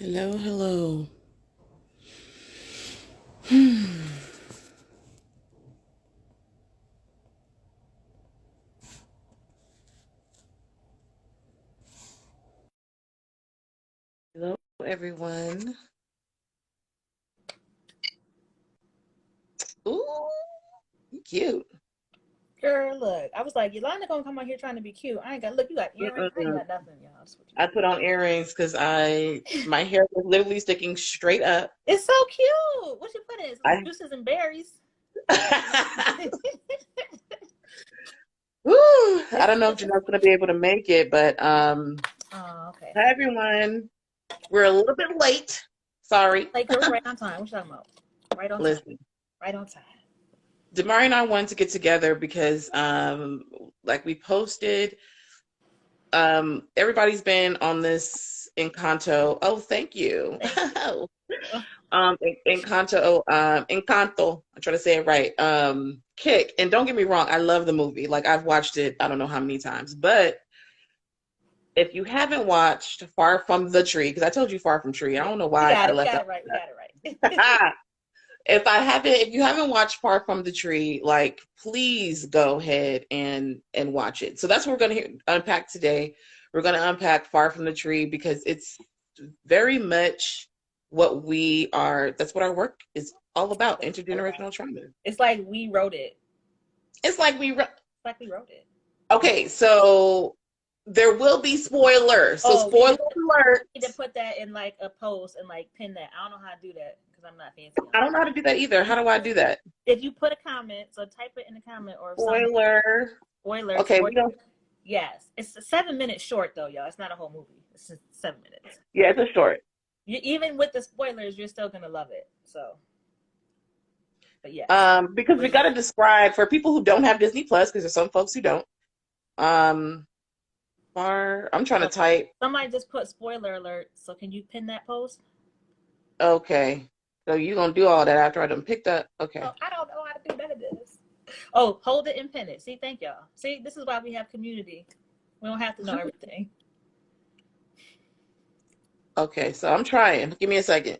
Hello, hello. Hello, everyone. Ooh, you cute. Girl, look, I was like, Yolanda gonna come out here trying to be cute. I ain't got look. You got earrings. I ain't Mm-mm. got nothing, y'all. That's what I put on earrings because my hair was literally sticking straight up. It's so cute. What you put in? Some I juices and berries. Woo, I It's, don't know if it's Janelle's gonna be able to make it, but oh, okay. hi everyone. We're a little bit late. Sorry. Like, girl, we right on time. What you talking about? Right on time. Listen, Right on time. Domari and I wanted to get together because like we posted, everybody's been on this Encanto. Oh, thank you. Thank you. Oh, Encanto. I try to say it right. Kick. And don't get me wrong, I love the movie. Like I've watched it, I don't know how many times. But if you haven't watched Far From the Tree, because I told you Far From Tree, I yeah, don't know we why got I it. We left got out it right. We got it right. that. If you haven't watched Far From the Tree, like please go ahead and watch it. So that's what we're going to unpack today. We're going to unpack Far From the Tree because it's very much that's what our work is all about, About. intergenerational trauma. It's like we wrote it. It's like It's like we wrote it. okay, so there will be spoilers. So Oh, we spoiler need to alert. we need to put that in like a post and like pin that. I don't know how to do that because I'm not fancy on I it. don't know how to do that either. How do I do that? If you put a comment, so type it in the comment or some Spoiler. spoiler, Okay, spoiler. we don't. Yes, it's a 7 minute short though, y'all. It's not a whole movie. It's just 7 minutes. Yeah, it's a short. Even with the spoilers, you're still gonna love it. So, but yes, Because we got to describe for people who don't have Disney Plus, because there's some folks who don't. Um, I'm trying to so type. somebody just put spoiler alert. So can you pin that post? Okay, so you gonna do all that after I done picked up? Oh, Okay. I don't know how to do none of this. Oh, hold it and pin it. See, thank y'all. See, this is why we have community. We don't have to know everything. Okay, so I'm trying. Give me a second.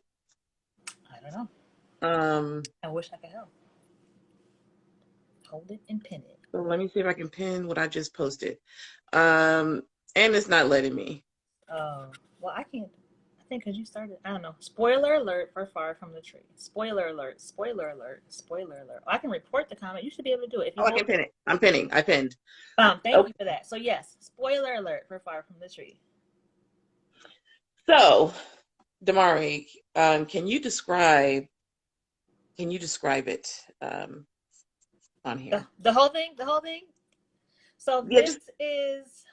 I don't know. Um, I wish I could help. Hold it and pin it. so let me see if I can pin what I just posted. Um, and it's not letting me. Oh, well, I can't. I think because you started, I don't know. Spoiler alert for Far From the Tree. Spoiler alert. Spoiler alert. Spoiler alert. Oh, I can report the comment. You should be able to do it if you Oh, I hold. can pin it. I'm pinning. I pinned. Thank Okay. you for that. So yes, spoiler alert for Far From the Tree. So, Damari, can you describe it on The, here? the whole thing. The whole thing. So Yeah, this just is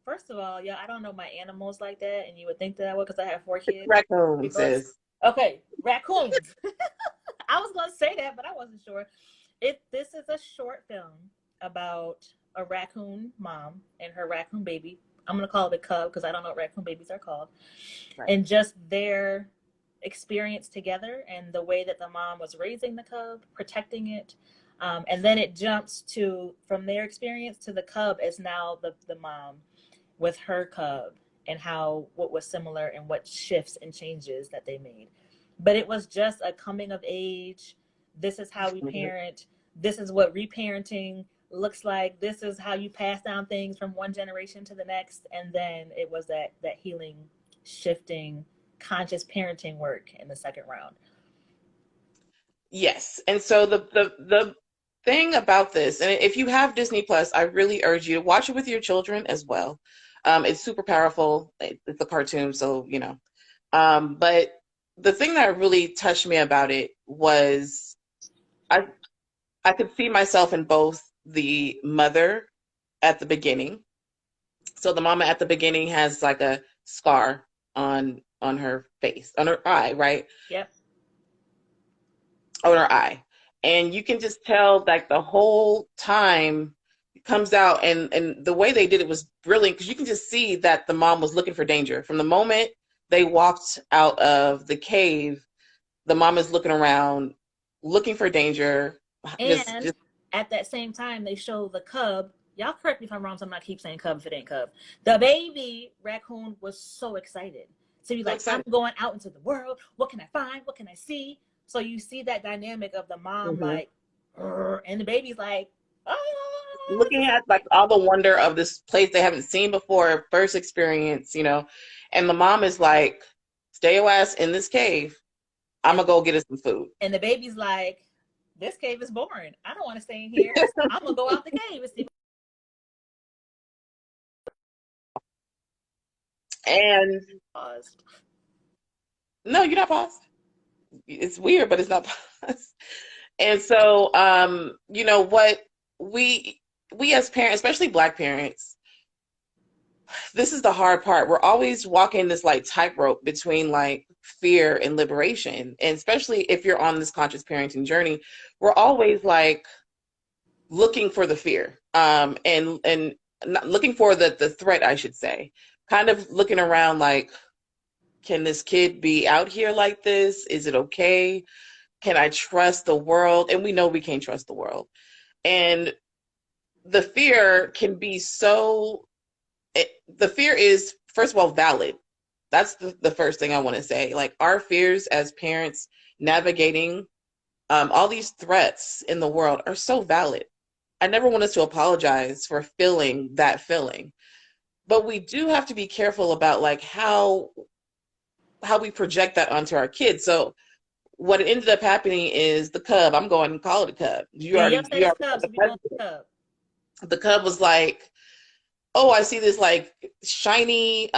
first of all, yeah, I don't know my animals like that, and you would think that I would because I have four it's kids, three raccoon boys. says. Okay, raccoons. I was gonna say that, but I wasn't sure. This is a short film about a raccoon mom and her raccoon baby. I'm gonna call it a cub because I don't know what raccoon babies are called, Right. and just their experience together and the way that the mom was raising the cub, protecting it, and then it jumps to from their experience to the cub as now the mom with her cub and how what was similar and what shifts and changes that they made. But it was just a coming of age. This is how we parent. This is what reparenting looks like. This is how you pass down things from one generation to the next. And then it was that healing, shifting, conscious parenting work in the second round. Yes. And so the thing about this, and if you have Disney Plus, I really urge you to watch it with your children as well. It's super powerful. It's a cartoon, so you know. But the thing that really touched me about it was I I could see myself in both the mother at the beginning. So the mama at the beginning has like a scar on her face, on her eye, right? Yep. On her eye. And you can just tell like the whole time it comes out, and the way they did it was brilliant because you can just see that the mom was looking for danger. From the moment they walked out of the cave, the mom is looking around, looking for danger. And Just at that same time, they show the cub. Y'all correct me if I'm wrong, so I'm not keep saying cub if it ain't cub. The baby raccoon was so excited So you're So like, I'm excited. going out into the world. What can I find? What can I see? So you see that dynamic of the mom Mm-hmm. like, and the baby's like, oh, this Looking is at like all the wonder of this place they haven't seen before, first experience, and the mom is like, stay your ass in this cave. I'm and gonna go get us some food. and the baby's like, this cave is boring. I don't want to stay in here. So I'm gonna go out the cave and see. And Paused. no, you're not paused. It's weird, but it's not paused. And so, what we we as parents, especially Black parents, this is the hard part. We're always walking this like tightrope between like fear and liberation. And especially if you're on this conscious parenting journey, we're always like looking for the fear, and not looking for the threat, I should say. Kind of looking around like, can this kid be out here like this? Is it okay? Can I trust the world? And we know we can't trust the world. And the fear can be the fear is, first of all, valid. That's the first thing I want to say. Like, our fears as parents navigating all these threats in the world are so valid. I never want us to apologize for feeling that feeling. But we do have to be careful about like how we project that onto our kids. So what ended up happening is the cub, I'm going to call it a cub. You Yeah, you already say you it's already Cubs. the So we going president. to Cub. The cub was like, oh, I see this like shiny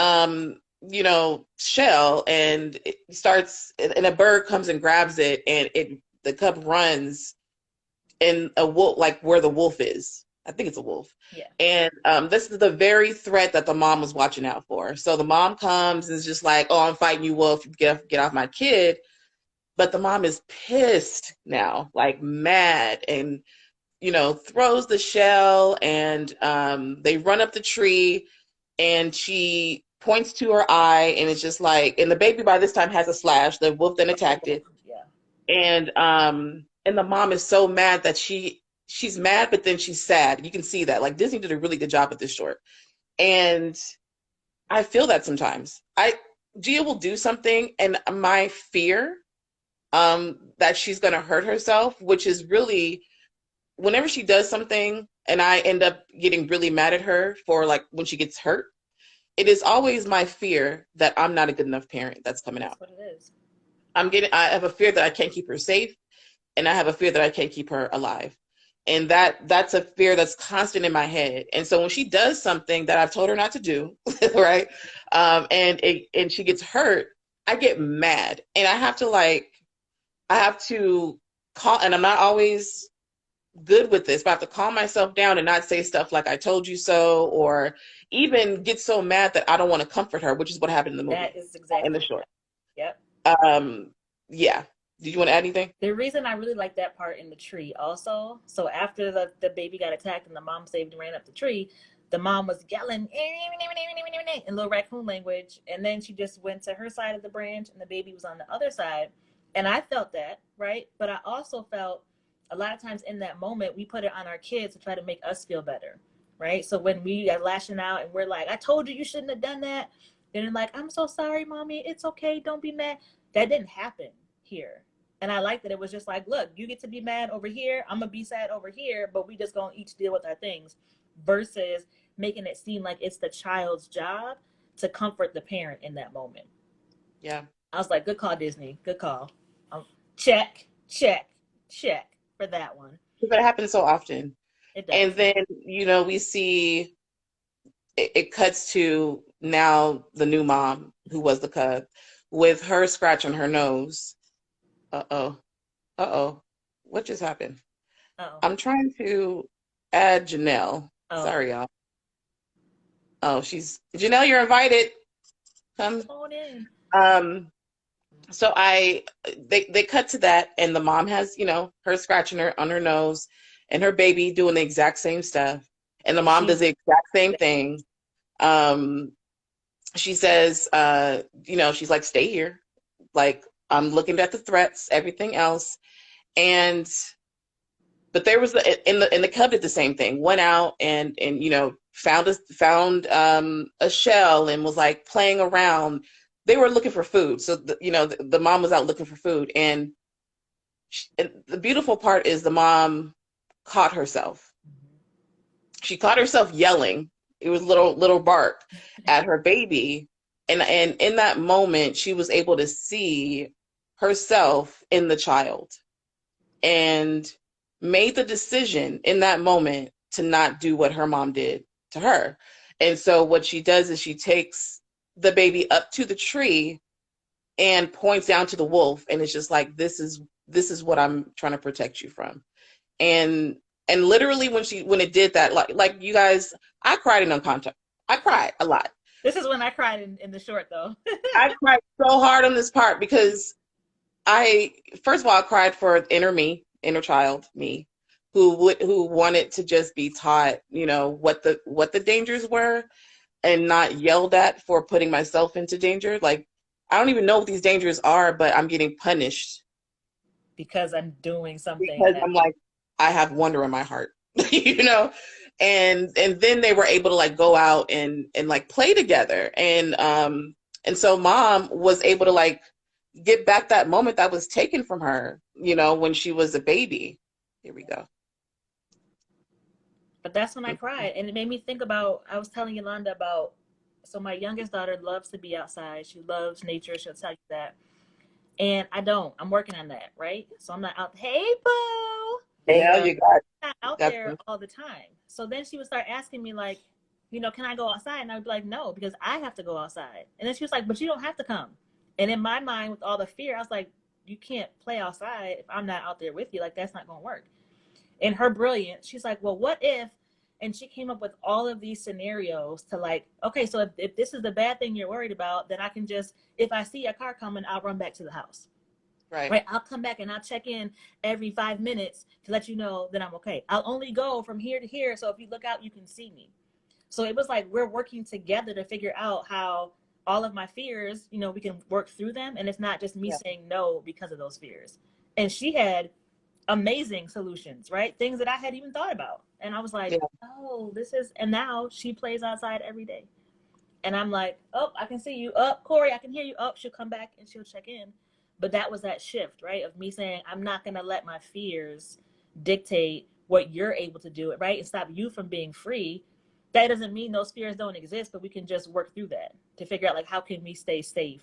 shell, and it starts, and a bird comes and grabs it, and the cub runs, and a wolf, like where the wolf is. I think it's a wolf. Yeah. And this is the very threat that the mom was watching out for. So the mom comes and is just like, oh, I'm fighting you, wolf. Get off my kid. But the mom is pissed now, like mad, and throws the shell, and they run up the tree, and she points to her eye, and it's just like, and the baby by this time has a slash. The wolf then attacked it, Yeah. and the mom is so mad that she's mad, but then she's sad. You can see that. Like, Disney did a really good job with this short, and I feel that sometimes. Gia will do something, and my fear that she's gonna hurt herself, which is really, whenever she does something and I end up getting really mad at her for like when she gets hurt, it is always my fear that I'm not a good enough parent that's coming That's out. what it is. I have a fear that I can't keep her safe, and I have a fear that I can't keep her alive. And that's a fear that's constant in my head. And so when she does something that I've told her not to do, right? And she gets hurt, I get mad. And I have to call, and I'm not always good with this, but I have to calm myself down and not say stuff like I told you so, or even get so mad that I don't want to comfort her, which is what happened in the movie, That is in the exactly. short. Yep. Yeah. Did you want to add anything? The reason I really like that part in the tree also, so after the baby got attacked and the mom saved and ran up the tree, the mom was yelling in little raccoon language, and then she just went to her side of the branch and the baby was on the other side. And I felt that, right? But I also felt a lot of times in that moment, we put it on our kids to try to make us feel better, right? So when we are lashing out and we're like, I told you you shouldn't have done that. Then they're like, I'm so sorry, mommy. It's okay. Don't be mad. That didn't happen here. And I like that it was just like, look, you get to be mad over here. I'm going to be sad over here, but we just going to each deal with our things versus making it seem like it's the child's job to comfort the parent in that moment. Yeah. I was like, good call, Disney. Good call. Check, check, check for that one. Because that happens so often. It does. And then, we see it cuts to now the new mom, who was the cub, with her scratching her nose. Uh-oh. Uh-oh. What just happened? Oh. I'm trying to add Janelle. Oh. Sorry, y'all. Oh, Janelle, you're invited. Come on in. So they cut to that, and the mom has, her scratching her on her nose, and her baby doing the exact same stuff. And the mom does the exact same thing. She says, she's like, stay here. Like, I'm looking at the threats, everything else. But there was in the cub did the same thing. Went out and found a shell and was like playing around. they were looking for food. So, the mom was out looking for food. And the beautiful part is the mom caught herself. She caught herself yelling. It was little bark at her baby. And in that moment, she was able to see herself in the child and made the decision in that moment to not do what her mom did to her. And so what she does is she takes the baby up to the tree and points down to the wolf, and it's just like, this is what I'm trying to protect you from. And literally when it did that, like you guys, I cried in Uncontact. I cried a lot. This is when I cried in the short, though. I cried so hard on this part because first of all, I cried for inner child me, who wanted to just be taught, what the dangers were, and not yelled at for putting myself into danger. Like, I don't even know what these dangers are, but I'm getting punished because I'm doing something. Because I'm like, I have wonder in my heart, and then they were able to like go out and like play together. And so mom was able to like get back that moment that was taken from her, when she was a baby. Here we go. But that's when I cried. And it made me think about, I was telling Yolanda about, so my youngest daughter loves to be outside. She loves nature. She'll tell you that. And I don't. I'm working on that, right? So I'm not out. Hey, boo. Yeah, you got not out there all the time. So then she would start asking me like, can I go outside? And I'd be like, no, because I have to go outside. And then she was like, but you don't have to come. And in my mind, with all the fear, I was like, you can't play outside if I'm not out there with you. Like, that's not going to work. And her brilliance, she's like, well, what if? And she came up with all of these scenarios to like, okay, so if this is the bad thing you're worried about, then I can just, if I see a car coming, I'll run back to the house. Right. I'll come back and I'll check in every 5 minutes to let you know that I'm okay. I'll only go from here to here. So if you look out, you can see me. So it was like, we're working together to figure out how all of my fears, we can work through them. And it's not just me saying no because of those fears. And she had amazing solutions, right? Things that I hadn't even thought about. And I was like, oh, and now she plays outside every day. And I'm like, oh, I can see you. Oh, Corey, I can hear you. Oh, she'll come back and she'll check in. But that was that shift, right? Of me saying, I'm not going to let my fears dictate what you're able to do, right? And stop you from being free. That doesn't mean those fears don't exist, but we can just work through that to figure out like, how can we stay safe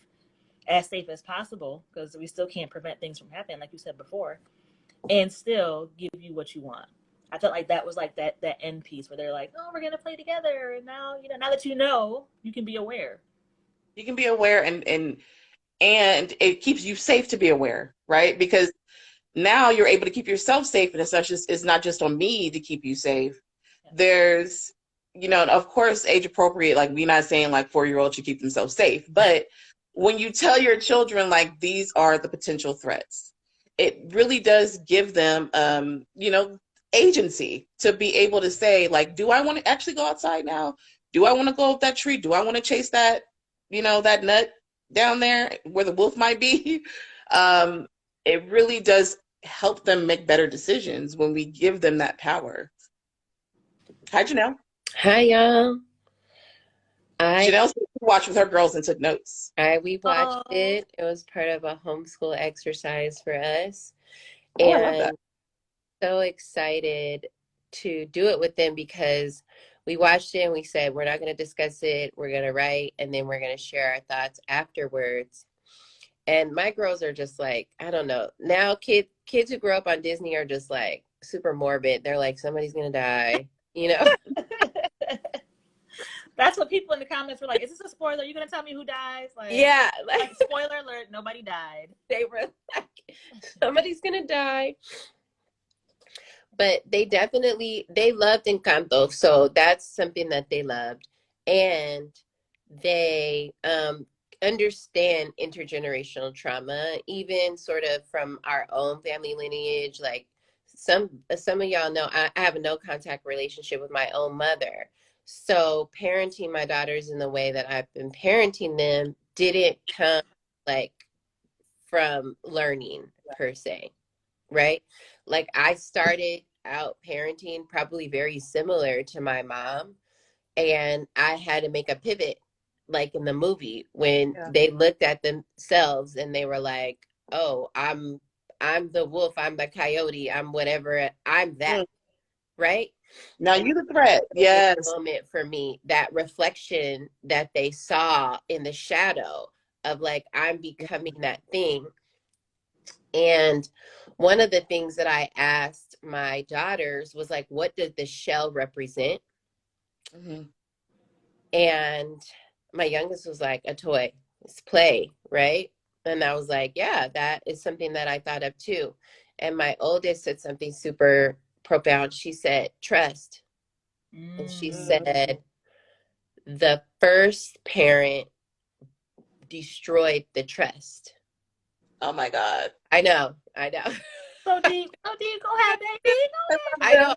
as possible? Because we still can't prevent things from happening, like you said before, and still give you what you want. I felt like that was like that end piece where they're like, oh, we're going to play together. And now, now that you can be aware. You can be aware and it keeps you safe to be aware, right? Because now you're able to keep yourself safe, and it's not just on me to keep you safe. There's, of course, age appropriate, like we're not saying like 4-year-olds should keep themselves safe, but when you tell your children like these are the potential threats, it really does give them, agency to be able to say like, do I want to actually go outside now? Do I want to go up that tree? Do I want to chase that, that nut down there where the wolf might be? It really does help them make better decisions when we give them that power. Hi, Janelle. Hi, y'all. Janelle watched with her girls and took notes. We watched it. It was part of a homeschool exercise for us. Oh, I love that. So excited to do it with them because we watched it and we said, we're not going to discuss it. We're going to write, and then we're going to share our thoughts afterwards. And my girls are just like, I don't know. Now kids who grow up on Disney are just like super morbid. They're like, somebody's going to die, That's what people in the comments were like, is this a spoiler? Are you going to tell me who dies? Like, yeah. Like, spoiler alert, nobody died. They were like, somebody's going to die. But they loved Encanto. So that's something that they loved. And they understand intergenerational trauma, even sort of from our own family lineage. Like some of y'all know, I have a no contact relationship with my own mother. So parenting my daughters in the way that I've been parenting them didn't come like from learning per se, right? Like I started out parenting probably very similar to my mom, and I had to make a pivot like in the movie when Yeah. they looked at themselves and they were like, oh, I'm the wolf, I'm the coyote, I'm whatever, I'm that, right? Now And you the threat. a Yes. moment for me, that reflection that they saw in the shadow of like, I'm becoming that thing. And one of the things that I asked my daughters was like, what does the shell represent? Mm-hmm. And my youngest was like, a toy, it's play, right? And I was like, yeah, that is something that I thought of too. And my oldest said something super profound. She said, trust. And she said, the first parent destroyed the trust. Oh my God. I know. So deep, go ahead, baby. I know.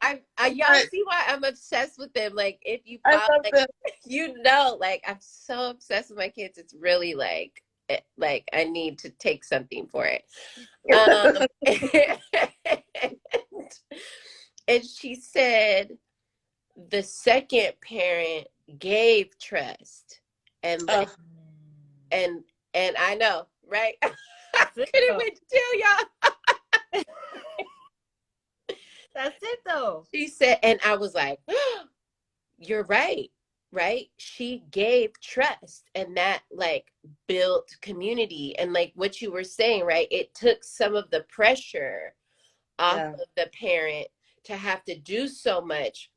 Y'all see why I'm obsessed with them. Like, if you I follow, love like, them. like, I'm so obsessed with my kids. It's really like I need to take something for it. And she said the second parent gave trust, and Oh, and I know, right? I That's it, couldn't though. wait to tell y'all. That's it, though. She said, and I was like, oh, you're right, right? She gave trust, and that like built community. And like what you were saying, right? It took some of the pressure off yeah. of the parent to have to do so much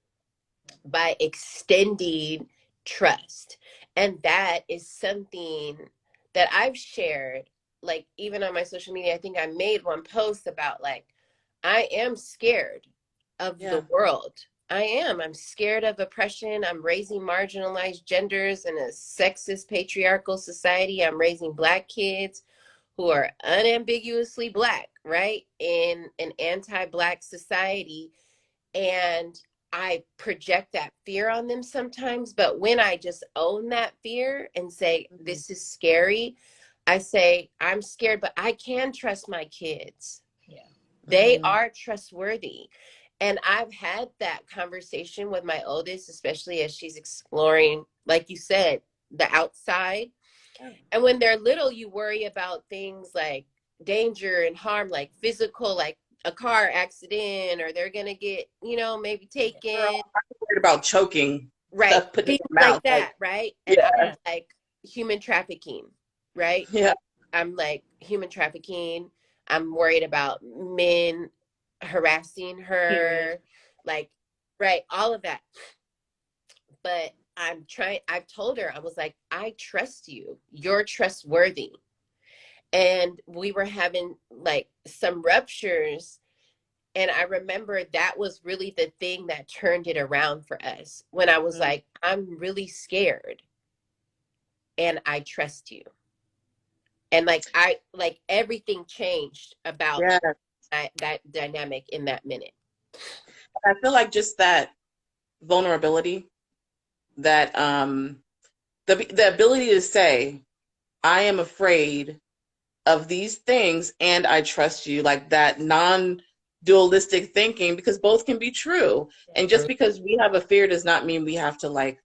by extending trust. And that is something that I've shared, like even on my social media. I think I made one post about like, I am scared of the Yeah. world. I'm scared of oppression. I'm raising marginalized genders in a sexist patriarchal society. I'm raising Black kids who are unambiguously Black, right? In an anti-Black society. And I project that fear on them sometimes. But when I just own that fear and say, Mm-hmm. this is scary, I say, I'm scared, but I can trust my kids. Yeah. They Mm-hmm. are trustworthy. And I've had that conversation with my oldest, especially as she's exploring, like you said, the outside. Yeah. And when they're little, you worry about things like danger and harm, like physical, like a car accident, or they're going to get, maybe taken. Girl, I'm worried about choking Right. stuff put in Things their like mouth. that. Right. And Yeah. I'm like, human trafficking. Right. Yeah. I'm like, human trafficking. I'm worried about men harassing her, like, right, all of that. But I've told her, I was like, I trust you. You're trustworthy. And we were having like some ruptures. And I remember that was really the thing that turned it around for us when I was like, I'm really scared and I trust you. And like everything changed about Yeah. that dynamic in that minute. I feel like just that vulnerability, that the ability to say, I am afraid of these things and I trust you, like that non-dualistic thinking, because both can be true. And just because we have a fear does not mean we have to like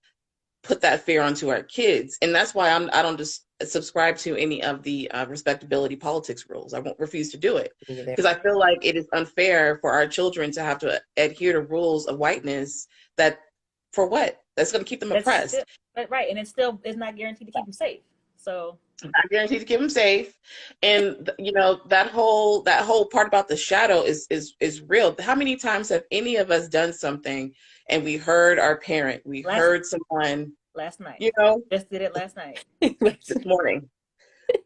put that fear onto our kids. And that's why I don't just subscribe to any of the respectability politics rules. I won't refuse to do it because I feel like it is unfair for our children to have to adhere to rules of whiteness that for what? That's going to keep them oppressed. Still, right. And it's not guaranteed to keep them safe. So not guaranteed to keep them safe. And that whole part about the shadow is real. How many times have any of us done something and we heard our parent, heard someone last night, just did it last night, this morning,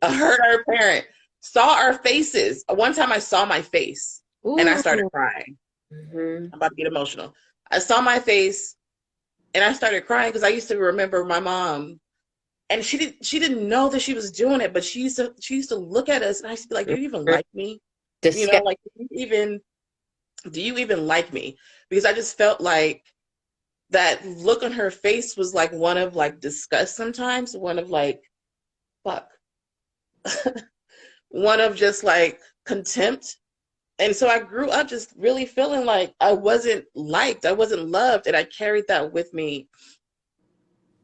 heard our parent, saw our faces. One time I saw my face. Ooh. And I started crying. I'm about to get emotional. I saw my face and I started crying because I used to remember my mom. And she didn't know that she was doing it, but she used to look at us, and I used to be like, "Do you even like me? Like, do you even like me?" Because I just felt like that look on her face was like one of like disgust sometimes, one of like, fuck, one of just like contempt. And so I grew up just really feeling like I wasn't liked, I wasn't loved, and I carried that with me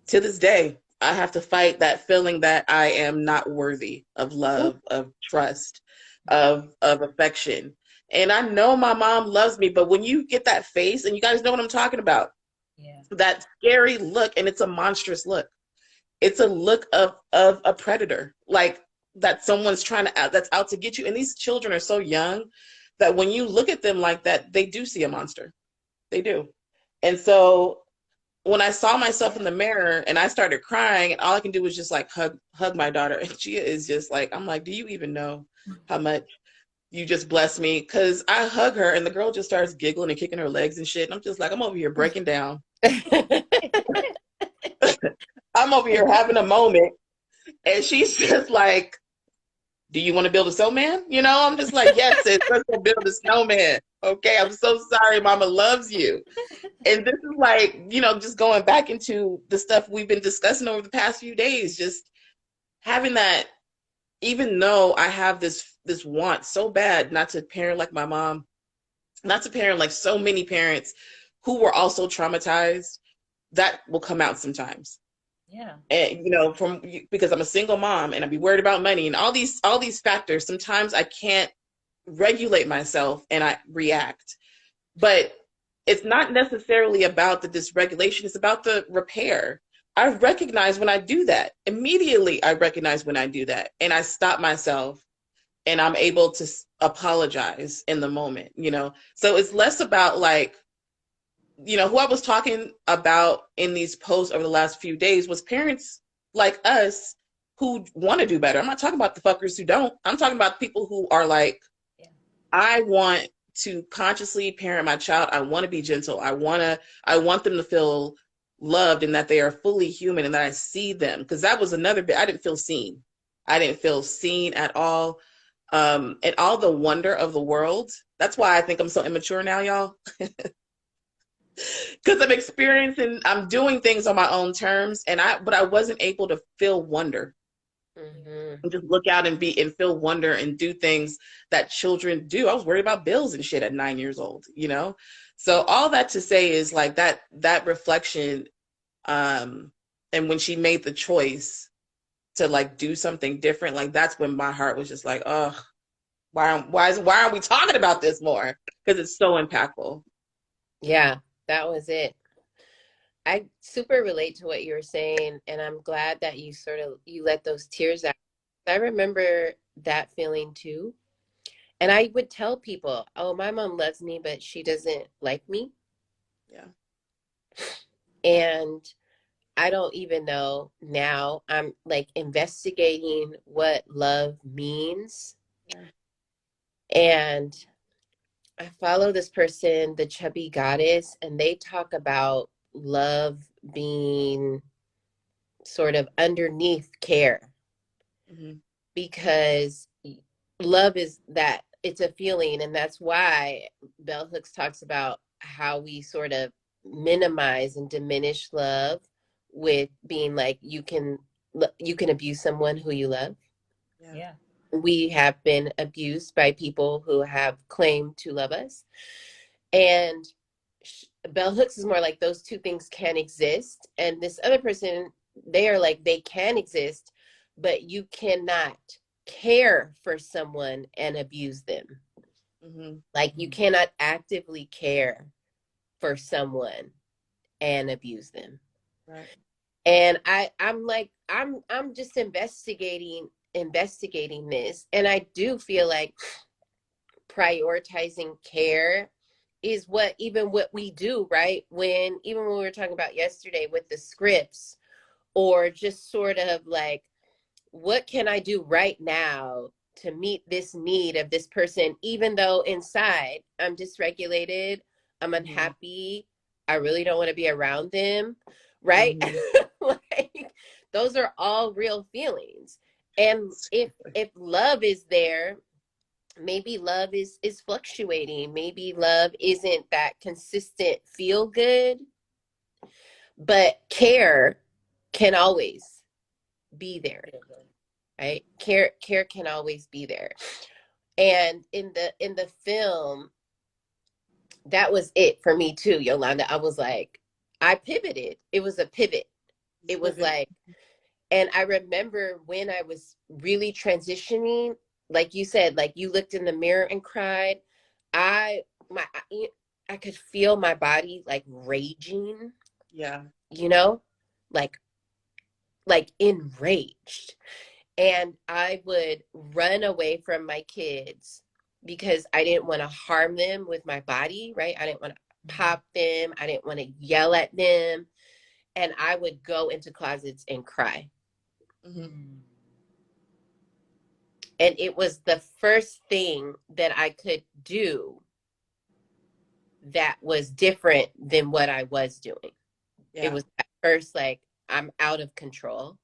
to this day. I have to fight that feeling that I am not worthy of love, of trust, of affection. And I know my mom loves me, but when you get that face, and you guys know what I'm talking about, Yeah. that scary look, and it's a monstrous look. It's a look of a predator, like that someone's trying to that's out to get you. And these children are so young that when you look at them like that, they do see a monster. They do. And so when I saw myself in the mirror and I started crying, and all I can do was just like hug my daughter, and she is just like, I'm like, do you even know how much you just blessed me? Because I hug her and the girl just starts giggling and kicking her legs and shit. And I'm just like, I'm over here breaking down. I'm over here having a moment. And she's just like, do you want to build a snowman? You know, I'm just like, yes, sis, let's go build a snowman. Okay, I'm so sorry. Mama loves you. And this is like, you know, just going back into the stuff we've been discussing over the past few days, just having that, even though I have this want so bad not to parent like my mom, not to parent like so many parents who were also traumatized, that will come out sometimes. Yeah. And you know, from because I'm a single mom and I be worried about money and all these factors, sometimes I can't regulate myself and I react. But it's not necessarily about the dysregulation, it's about the repair. I recognize when I do that. Immediately I recognize when I do that and I stop myself and I'm able to apologize in the moment, you know. So it's less about like, you know, who I was talking about in these posts over the last few days was parents like us who want to do better. I'm not talking about the fuckers who don't. I'm talking about people who are like, Yeah. I want to consciously parent my child. I want to be gentle. I want them to feel loved and that they are fully human and that I see them. Because that was another bit. I didn't feel seen. I didn't feel seen at all. And all the wonder of the world. That's why I think I'm so immature now, y'all. Because I'm doing things on my own terms, but I wasn't able to feel wonder Mm-hmm. and just look out and feel wonder and do things that children do. I was worried about bills and shit at 9 years old, you know? So all that to say is like that reflection, and when she made the choice to like do something different, like that's when my heart was just like, oh, why aren't we talking about this more? Because it's so impactful. Yeah, that was it. I super relate to what you were saying, and I'm glad that you let those tears out. I remember that feeling too. And I would tell people, "Oh, my mom loves me, but she doesn't like me." Yeah. And I don't even know now. I'm like investigating what love means. Yeah. And I follow this person, the Chubby Goddess, and they talk about love being sort of underneath care, Mm-hmm. because love is that it's a feeling. And that's why Bell Hooks talks about how we sort of minimize and diminish love with being like, you can abuse someone who you love. Yeah. Yeah. We have been abused by people who have claimed to love us. And Bell Hooks is more like those two things can exist. And this other person, they are like, they can exist, but you cannot care for someone and abuse them. Mm-hmm. Like, you cannot actively care for someone and abuse them. Right. And I'm like, I'm just investigating this. And I do feel like prioritizing care is what we do, right? Even when we were talking about yesterday with the scripts, or just sort of like, what can I do right now to meet this need of this person, even though inside I'm dysregulated, I'm unhappy, I really don't want to be around them, right? Mm-hmm. Like, those are all real feelings. And if love is there, maybe love is fluctuating, maybe love isn't that consistent feel good, but care can always be there, right? Care can always be there. And in the film, that was it for me too, Yolanda. I was like, I pivoted. It was a pivot. It was like, and I remember when I was really transitioning, like you said, like you looked in the mirror and cried. I my I could feel my body like raging. Yeah. You know, like enraged. And I would run away from my kids because I didn't want to harm them with my body, right? I didn't want to pop them. I didn't want to yell at them. And I would go into closets and cry. Mm-hmm. And it was the first thing that I could do that was different than what I was doing. Yeah. It was at first like, I'm out of control.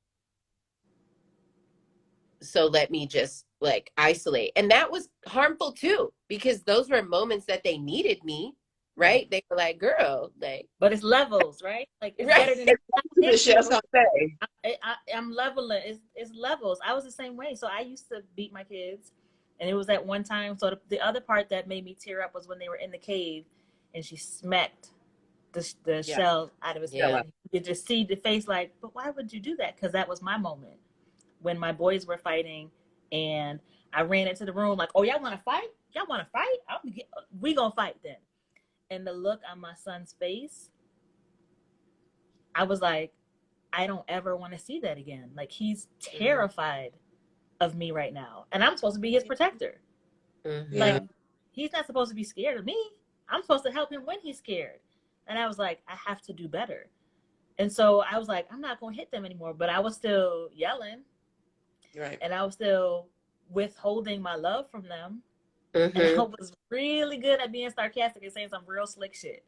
So let me just like isolate. And that was harmful too, because those were moments that they needed me, right? They were like, girl, like. But it's levels, right? Like it's Right. better than The shit I was gonna say. I'm leveling. It's levels. I was the same way. So I used to beat my kids, and it was at one time. So the other part that made me tear up was when they were in the cave, and she smacked the shell out of his head. You could just see the face, like, but why would you do that? Because that was my moment when my boys were fighting, and I ran into the room like, oh, y'all want to fight? Y'all want to fight? We gonna fight then. And the look on my son's face, I was like, I don't ever want to see that again. Like, he's terrified of me right now, and I'm supposed to be his protector. Mm-hmm. Like, he's not supposed to be scared of me. I'm supposed to help him when he's scared. And I was like, I have to do better. And so I was like, I'm not going to hit them anymore. But I was still yelling. Right. And I was still withholding my love from them. Mm-hmm. And I was really good at being sarcastic and saying some real slick shit.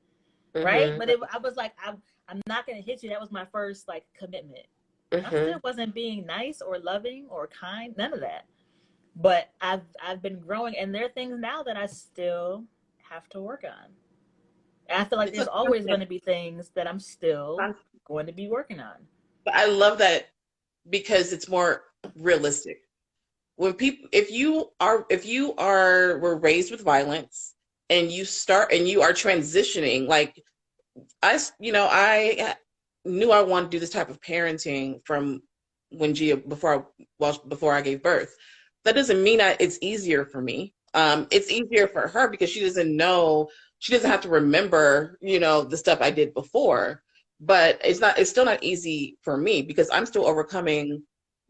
Right? But I was like, I'm not going to hit you. That was my first like commitment. I still wasn't being nice or loving or kind. None of that. But I've been growing, and there are things now that I still have to work on. I feel like there's always going to be things that I'm still going to be working on. But I love that because it's more realistic. When people, if you were raised with violence and you are transitioning, like I knew I wanted to do this type of parenting from when before I gave birth. That doesn't mean it's easier for me. It's easier for her because she doesn't have to remember, the stuff I did before, but it's still not easy for me because I'm still overcoming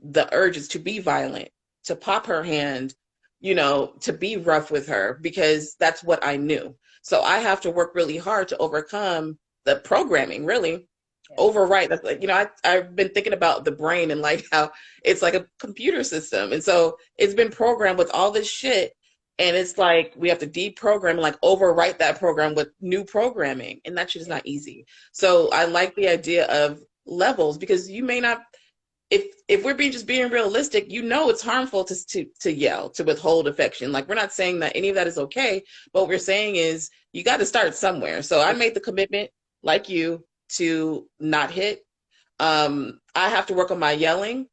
the urges to be violent, to pop her hand, to be rough with her because that's what I knew. So I have to work really hard to overcome the programming, really. Overwrite. That's like, I've been thinking about the brain and like how it's like a computer system. And so it's been programmed with all this shit. And it's like we have to deprogram and like overwrite that program with new programming. And that shit is not easy. So I like the idea of levels because you may not, if we're being realistic, it's harmful to yell, to withhold affection. Like we're not saying that any of that is okay. But what we're saying is you got to start somewhere. So I made the commitment, like you, to not hit. I have to work on my yelling.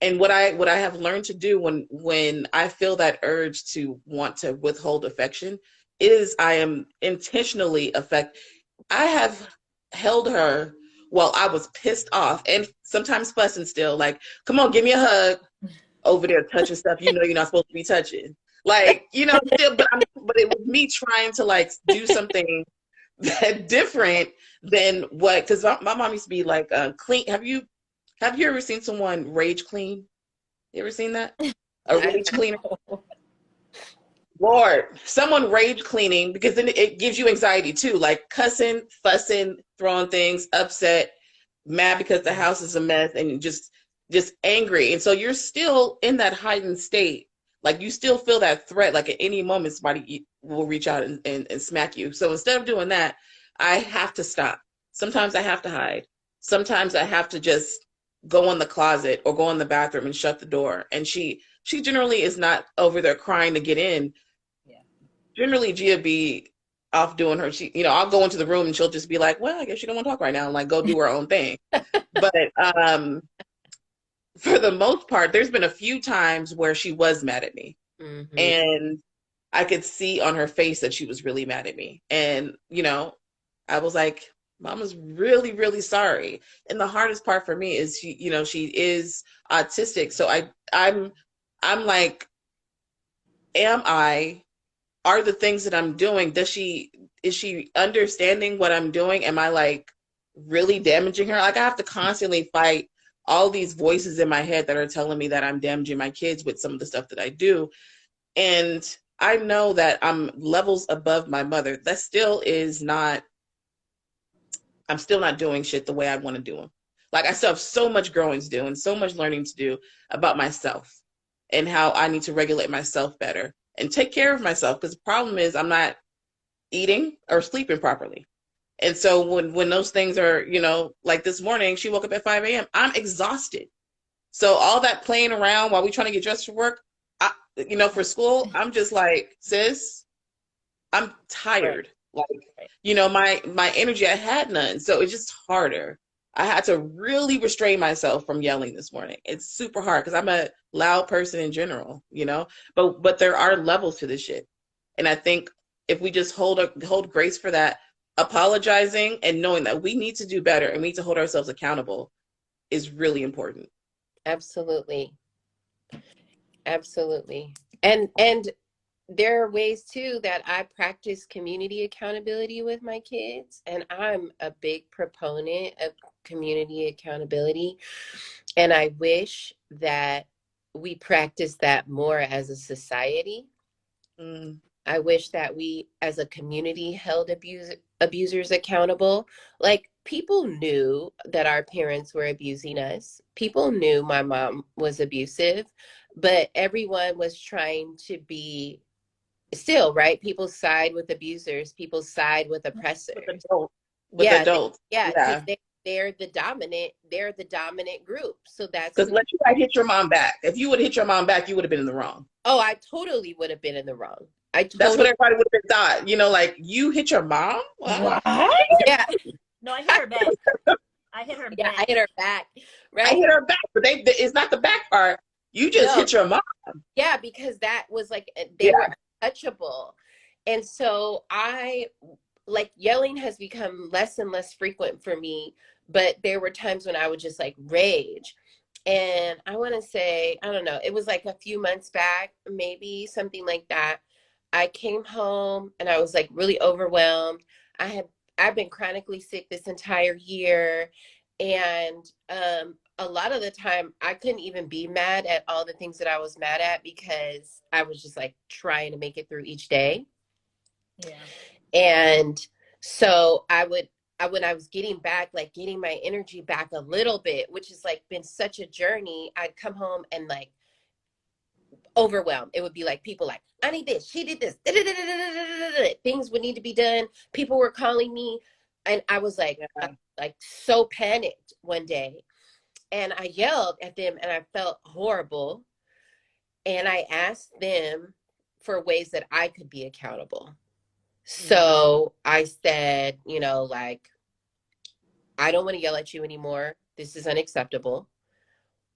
And what I have learned to do when I feel that urge to want to withhold affection is I am intentionally I have held her while I was pissed off and sometimes fussing still, like, come on, give me a hug, over there touching stuff you're not supposed to be touching. Like, still, but it was me trying to like do something that different than what, because my mom used to be like, clean. Have you ever seen someone rage clean? You ever seen that? A rage cleaner? Lord, someone rage cleaning, because then it gives you anxiety too, like cussing, fussing, throwing things, upset, mad because the house is a mess, and just angry. And so you're still in that heightened state. Like you still feel that threat, like at any moment somebody will reach out and smack you. So instead of doing that, I have to stop. Sometimes I have to hide. Sometimes I have to just go in the closet or go in the bathroom and shut the door. And she generally is not over there crying to get in. Yeah. Generally, Gia be off doing her. I'll go into the room and she'll just be like, well, I guess she don't want to talk right now, and like go do her own thing. But for the most part, there's been a few times where she was mad at me. Mm-hmm. And I could see on her face that she was really mad at me. And, I was like, Mama's really, really sorry. And the hardest part for me is she is autistic. So I'm like, are the things that I'm doing, is she understanding what I'm doing? Am I like really damaging her? Like I have to constantly fight all these voices in my head that are telling me that I'm damaging my kids with some of the stuff that I do. And I know that I'm levels above my mother. That still is not, I'm still not doing shit the way I want to do them. Like I still have so much growing to do and so much learning to do about myself and how I need to regulate myself better and take care of myself. Because the problem is I'm not eating or sleeping properly. And so when those things are, like this morning, she woke up at 5 a.m. I'm exhausted. So all that playing around while we trying to get dressed for work, for school, I'm just like, sis, I'm tired. Like, my energy, I had none. So it's just harder. I had to really restrain myself from yelling this morning. It's super hard because I'm a loud person in general, but there are levels to this shit. And I think if we just hold grace for that, apologizing and knowing that we need to do better and we need to hold ourselves accountable is really important. Absolutely. Absolutely. And there are ways too that I practice community accountability with my kids, and I'm a big proponent of community accountability, and I wish that we practice that more as a society. I wish that we as a community held abusers accountable. Like people knew that our parents were abusing us. People knew my mom was abusive, but everyone was trying to be still, right? People side with abusers, people side with oppressors. With adults. Because they're the dominant group. So that's because let you hit your mom back. If you would hit your mom back, you would have been in the wrong. Oh, I totally would have been in the wrong. That's what everybody would have thought. Like you hit your mom? What? Yeah. No, I hit her back. I hit her back. I hit her back. Right. I hit her back, but it's not the back part. You just hit your mom. Yeah, because that was like they were untouchable. And so yelling has become less and less frequent for me, but there were times when I would just like rage. And I want to say, I don't know, it was like a few months back, maybe something like that. I came home and I was like really overwhelmed. I've been chronically sick this entire year. And a lot of the time I couldn't even be mad at all the things that I was mad at because I was just like trying to make it through each day. Yeah. And so when I was getting my energy back a little bit, which has like been such a journey, I'd come home and like overwhelmed. It would be like people like, I need this, she did this, things would need to be done. People were calling me and I was like so panicked one day. And I yelled at them and I felt horrible. And I asked them for ways that I could be accountable. So I said, like, I don't want to yell at you anymore. This is unacceptable.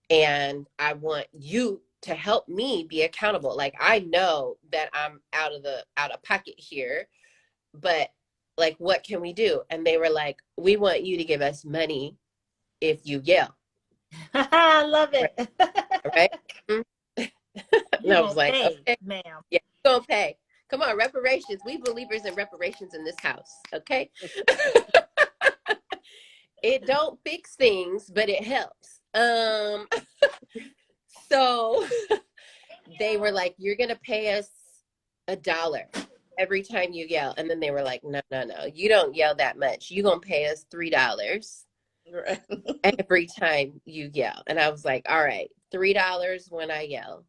And I want you to help me be accountable. Like, I know that I'm out of pocket here, but like, what can we do? And they were like, we want you to give us money if you yell. I love it. Right? And I was like, okay, ma'am. Yeah, you're gonna pay. Come on, reparations. We believers in reparations in this house, okay? It don't fix things, but it helps. So they were like, you're gonna pay us $1 every time you yell. And then they were like, no, you don't yell that much. You're gonna pay us $3 every time you yell. And I was like, all right, $3 when I yell.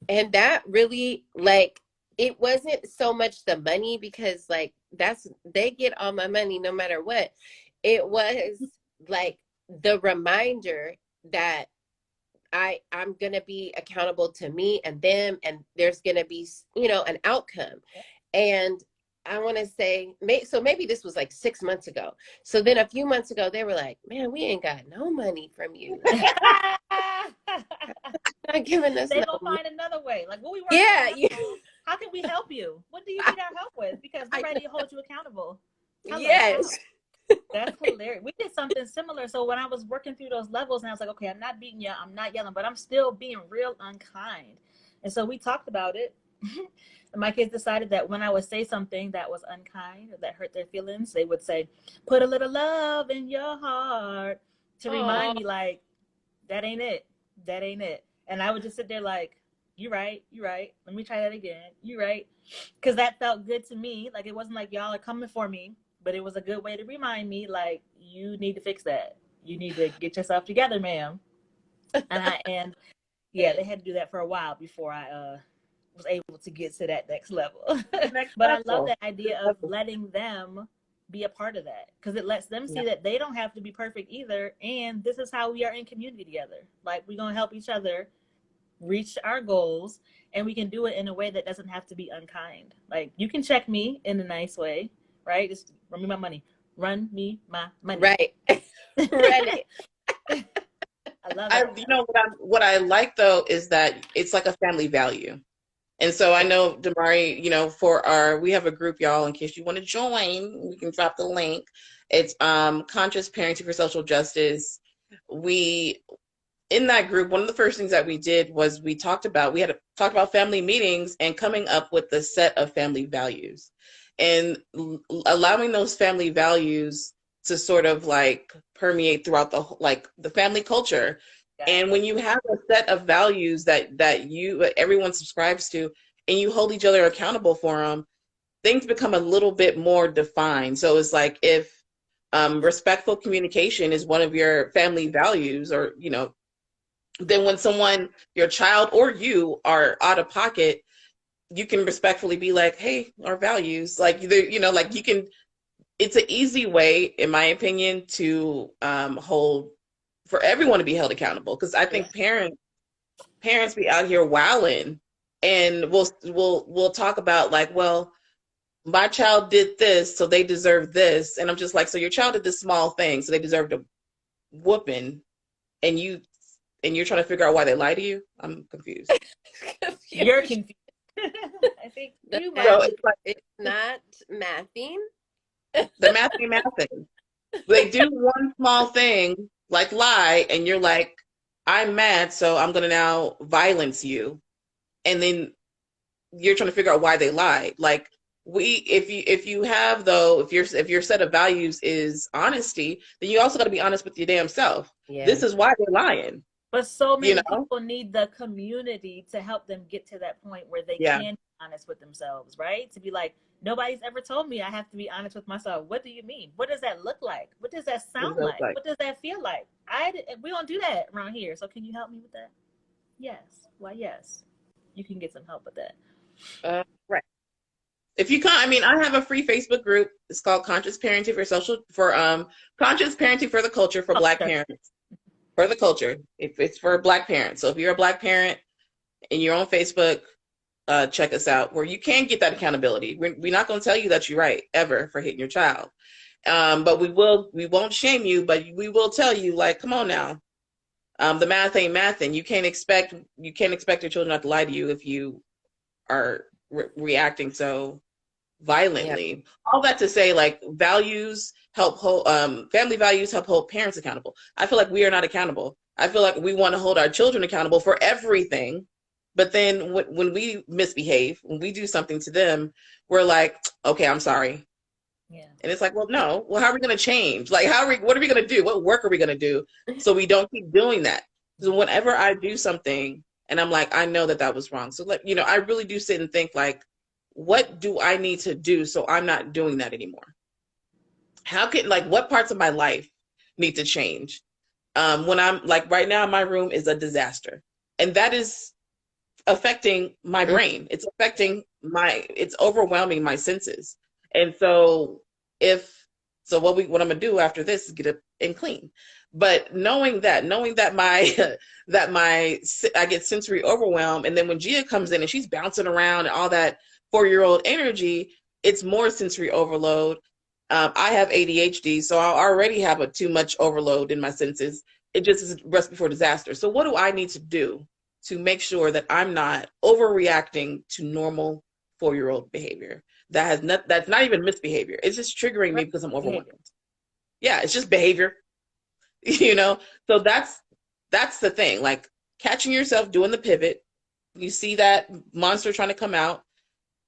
And that really, like, it wasn't so much the money because like they get all my money no matter what. It was like the reminder that I'm going to be accountable to me and them, and there's going to be, an outcome. And I want to say, so maybe this was like 6 months ago. So then a few months ago, they were like, man, we ain't got no money from you. Not giving us They gonna find another way. Like, what we working on? How can we help you? What do you need our help with? Because we're ready to hold you accountable. Yes. That's hilarious. We did something similar. So when I was working through those levels, and I was like, okay, I'm not beating you, I'm not yelling, but I'm still being real unkind. And so we talked about it. And my kids decided that when I would say something that was unkind or that hurt their feelings, they would say, put a little love in your heart, to remind me, like, that ain't it. That ain't it. And I would just sit there like, you're right. You're right. Let me try that again. You're right. Because that felt good to me. Like, it wasn't like y'all are coming for me, but it was a good way to remind me, like, you need to fix that. You need to get yourself together, ma'am. And yeah, they had to do that for a while before I was able to get to that next level. But I love that idea of letting them be a part of that, because it lets them see that they don't have to be perfect either, and this is how we are in community together. Like, we're going to help each other reach our goals, and we can do it in a way that doesn't have to be unkind. Like, you can check me in a nice way, right? Just run me my money. Run me my money. Right. Right. I love it. You know what I like though is that it's like a family value. And so I know, Domari, you know, we have a group, y'all, in case you want to join, we can drop the link. It's Conscious Parenting for Social Justice. In that group, one of the first things that we did was we had to talk about family meetings and coming up with a set of family values and allowing those family values to sort of like permeate throughout the family culture. And when you have a set of values that everyone subscribes to, and you hold each other accountable for them, things become a little bit more defined. So it's like if respectful communication is one of your family values, or you know, then when your child or you are out of pocket, you can respectfully be like, "Hey, our values," like you know, like you can. It's an easy way, in my opinion, to for everyone to be held accountable, because I think parents be out here wilding, and we'll talk about like, well, my child did this, so they deserve this, and I'm just like, so your child did this small thing, so they deserved a whooping, and you're trying to figure out why they lie to you. I'm confused. You're confused. I think you might. So it's not mathing. The mathing. They do one small thing, like lie, and you're like, I'm mad, so I'm gonna now violence you, and then you're trying to figure out why they lied. Like if your set of values is honesty, then you also got to be honest with your damn self. Yeah. This is why they're lying. But so many people need the community to help them get to that point where they can be honest with themselves, right? To be like, nobody's ever told me I have to be honest with myself. What do you mean? What does that look like? What does that sound like? What does that feel like? We don't do that around here. So can you help me with that? Yes. Why, yes. You can get some help with that. Right. If you can't, I mean, I have a free Facebook group. It's called Conscious Parenting Conscious Parenting for the Culture for Black parents. For the culture. If it's for Black parents. So if you're a Black parent and you're on Facebook, check us out, where you can get that accountability. We're not going to tell you that you're right ever for hitting your child, but we won't shame you, but we will tell you, like, come on now, the math ain't mathing. You can't expect your children not to lie to you if you are reacting so violently. Yeah. All that to say, like, values help hold family values help hold parents accountable. I feel like we are not accountable. I feel like we want to hold our children accountable for everything. But then when we misbehave, when we do something to them, we're like, okay, I'm sorry. Yeah. And it's like, well, no. Well, how are we going to change? Like, what are we going to do? What work are we going to do so we don't keep doing that? So whenever I do something and I'm like, I know that was wrong. So, like, you know, I really do sit and think, like, what do I need to do so I'm not doing that anymore? What parts of my life need to change? When I'm like, right now, my room is a disaster. And that is affecting my brain. It's overwhelming my senses. And so what I'm gonna do after this is get up and clean. But knowing that I get sensory overwhelm, and then when Gia comes in and she's bouncing around and all that 4-year-old energy, it's more sensory overload. I have ADHD, so I already have too much overload in my senses. It just is recipe for disaster. So what do I need to do to make sure that I'm not overreacting to normal 4-year-old behavior that's not even misbehavior? It's just triggering me because I'm overwhelmed. Yeah, it's just behavior, you know? So that's the thing. Like catching yourself doing the pivot. You see that monster trying to come out,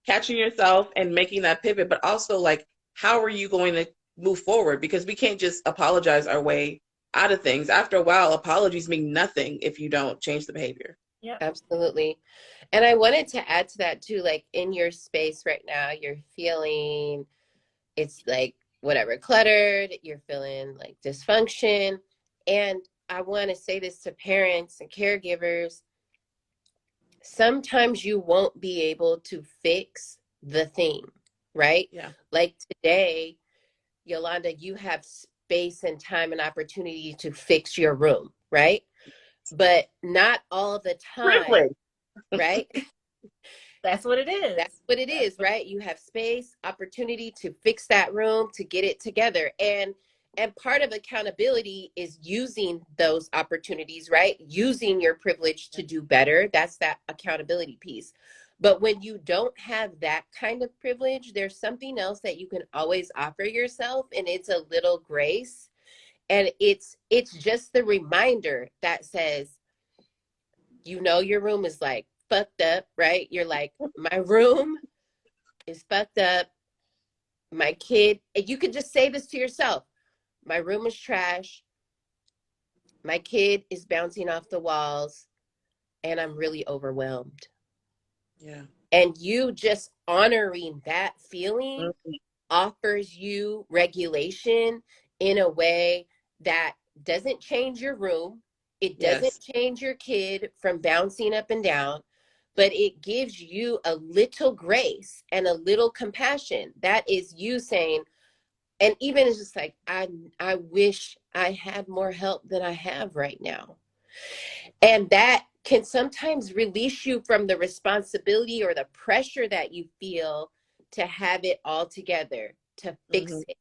catching yourself and making that pivot, but also like, how are you going to move forward? Because we can't just apologize our way out of things. After a while, apologies mean nothing if you don't change the behavior. Yep. Absolutely. And I wanted to add to that too, like in your space right now, you're feeling it's like whatever, cluttered, you're feeling like dysfunction. And I want to say this to parents and caregivers. Sometimes you won't be able to fix the thing, right? Yeah. Like today, Yolanda, you have space and time and opportunity to fix your room, right? But not all the time, Privilege. right? That's what it is. That's what it is, right? You have space, opportunity to fix that room, to get it together. And part of accountability is using those opportunities, right? Using your privilege to do better. That's that accountability piece. But when you don't have that kind of privilege, there's something else that you can always offer yourself, and it's a little grace. And it's just the reminder that says, you know, your room is like fucked up, right? You're like, my room is fucked up. My kid, and you could just say this to yourself. My room is trash. My kid is bouncing off the walls, and I'm really overwhelmed. Yeah. And you just honoring that feeling offers you regulation in a way that doesn't change your room. It doesn't change your kid from bouncing up and down, but it gives you a little grace and a little compassion. That is you saying, and even it's just like, I wish I had more help than I have right now. And that can sometimes release you from the responsibility or the pressure that you feel to have it all together, to fix it.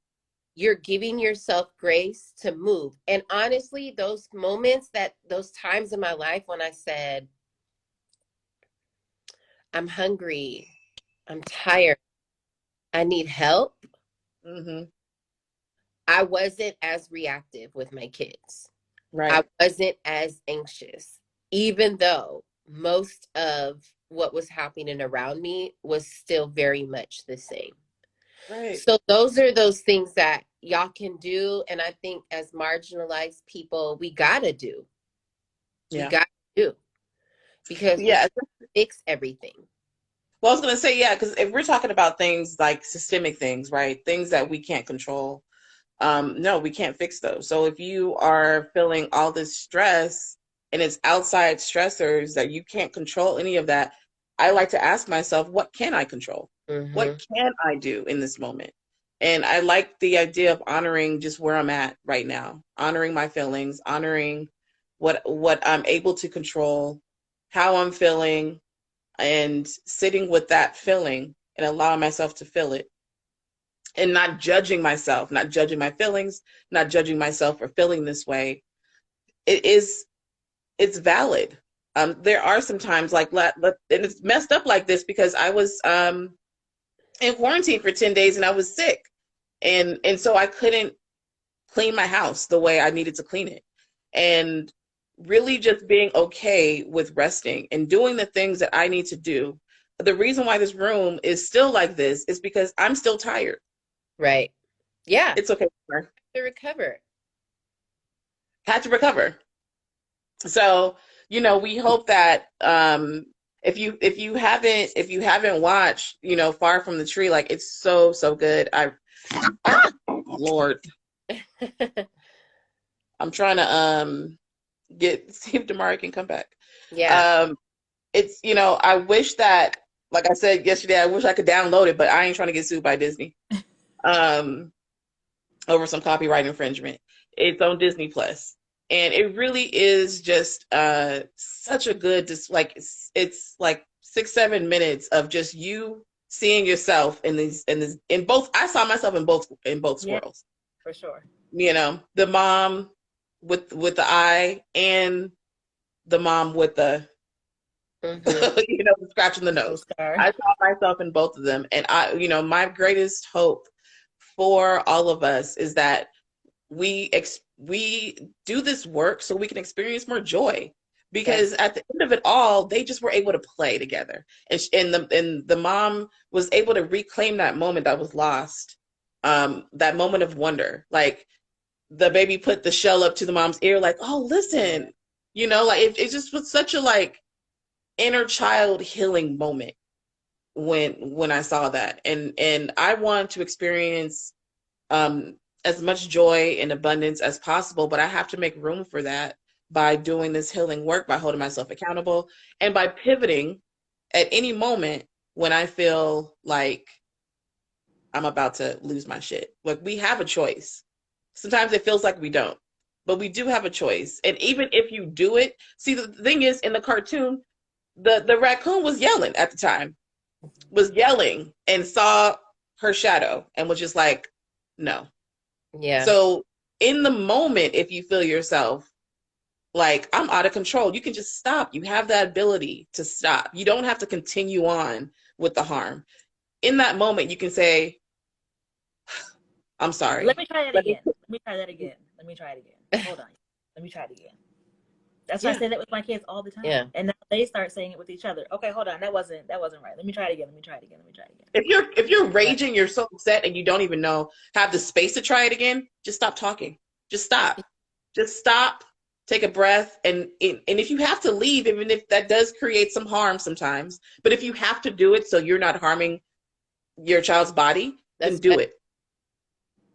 You're giving yourself grace to move. And honestly, those moments, those times in my life when I said, I'm hungry, I'm tired, I need help, I wasn't as reactive with my kids. Right. I wasn't as anxious, even though most of what was happening around me was still very much the same. Right. So those are those things that y'all can do. And I think as marginalized people, we gotta do. Yeah. We gotta do. Because we can't fix everything. Well, I was going to say, yeah, because if we're talking about things like systemic things, right? Things that we can't control. No, we can't fix those. So if you are feeling all this stress and it's outside stressors that you can't control any of that, I like to ask myself, what can I control? What can I do in this moment? And I like the idea of honoring just where I'm at right now, honoring my feelings, honoring what I'm able to control, how I'm feeling, and sitting with that feeling and allowing myself to feel it. And not judging myself, not judging my feelings, not judging myself for feeling this way. It's valid. There are some times like, and it's messed up like this because I was in quarantine for 10 days and I was sick. And so I couldn't clean my house the way I needed to clean it. And really just being okay with resting and doing the things that I need to do. The reason why this room is still like this is because I'm still tired. Right. Yeah. It's okay. To recover. Had to recover. So, you know, we hope that if you haven't watched, you know, Far from the Tree, like it's so good. Lord. I'm trying to see if Domari can come back. Yeah. It's, you know, I wish that, like I said yesterday, I wish I could download it, but I ain't trying to get sued by Disney. Over some copyright infringement. It's on Disney Plus, and it really is just such a good, like it's like 6-7 minutes of just you seeing yourself in both. I saw myself in both worlds, for sure. You know, the mom with the eye and the mom with the you know, scratching the nose. I saw myself in both of them, and you know, my greatest hope for all of us is that we do this work so we can experience more joy, because at the end of it all, they just were able to play together, and the mom was able to reclaim that moment that was lost, that moment of wonder. Like the baby put the shell up to the mom's ear, like, oh, listen, like it just was such a like inner child healing moment when I saw that, and I want to experience um, as much joy and abundance as possible, but I have to make room for that by doing this healing work, by holding myself accountable, and by pivoting at any moment when I feel like I'm about to lose my shit. Like, we have a choice. Sometimes it feels like we don't, but we do have a choice. And even if you do it, see, the thing is, in the cartoon, the raccoon was yelling at the time, was yelling and saw her shadow and was just like, no. Yeah. So in the moment, if you feel yourself like, I'm out of control, you can just stop. You have that ability to stop. You don't have to continue on with the harm. In that moment, you can say, I'm sorry. Let me try it again. Let me try that again. Let me try it again. Hold on. Let me try it again. That's why I say that with my kids all the time. Yeah. And now they start saying it with each other. Okay, hold on. That wasn't right. Let me try it again. Let me try it again. Let me try it again. If you're raging, you're so upset and you don't even have the space to try it again, just stop talking. Just stop. Just stop. Take a breath. And if you have to leave, even if that does create some harm sometimes, but if you have to do it so you're not harming your child's body, then do it.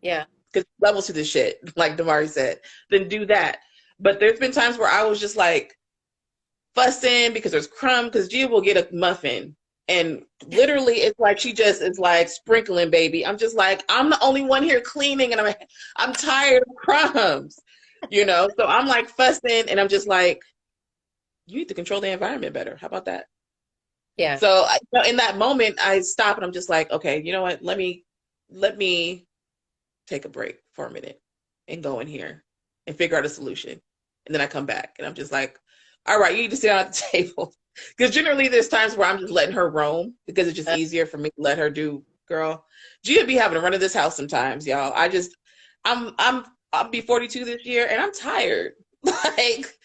Yeah. Because levels to this shit, like Domari said, then do that. But there's been times where I was just like fussing because there's crumbs, because Gia will get a muffin and literally it's like she just is like sprinkling, baby. I'm just like, I'm the only one here cleaning and I'm tired of crumbs, So I'm like fussing and I'm just like, you need to control the environment better. How about that? Yeah. So in that moment, I stop and I'm just like, okay, you know what? Let me take a break for a minute and go in here and figure out a solution. And then I come back and I'm just like, all right, you need to sit down at the table. Because generally there's times where I'm just letting her roam because it's just easier for me to let her do, girl. Gia be having to run to this house sometimes, y'all. I'll be 42 this year and I'm tired. Like,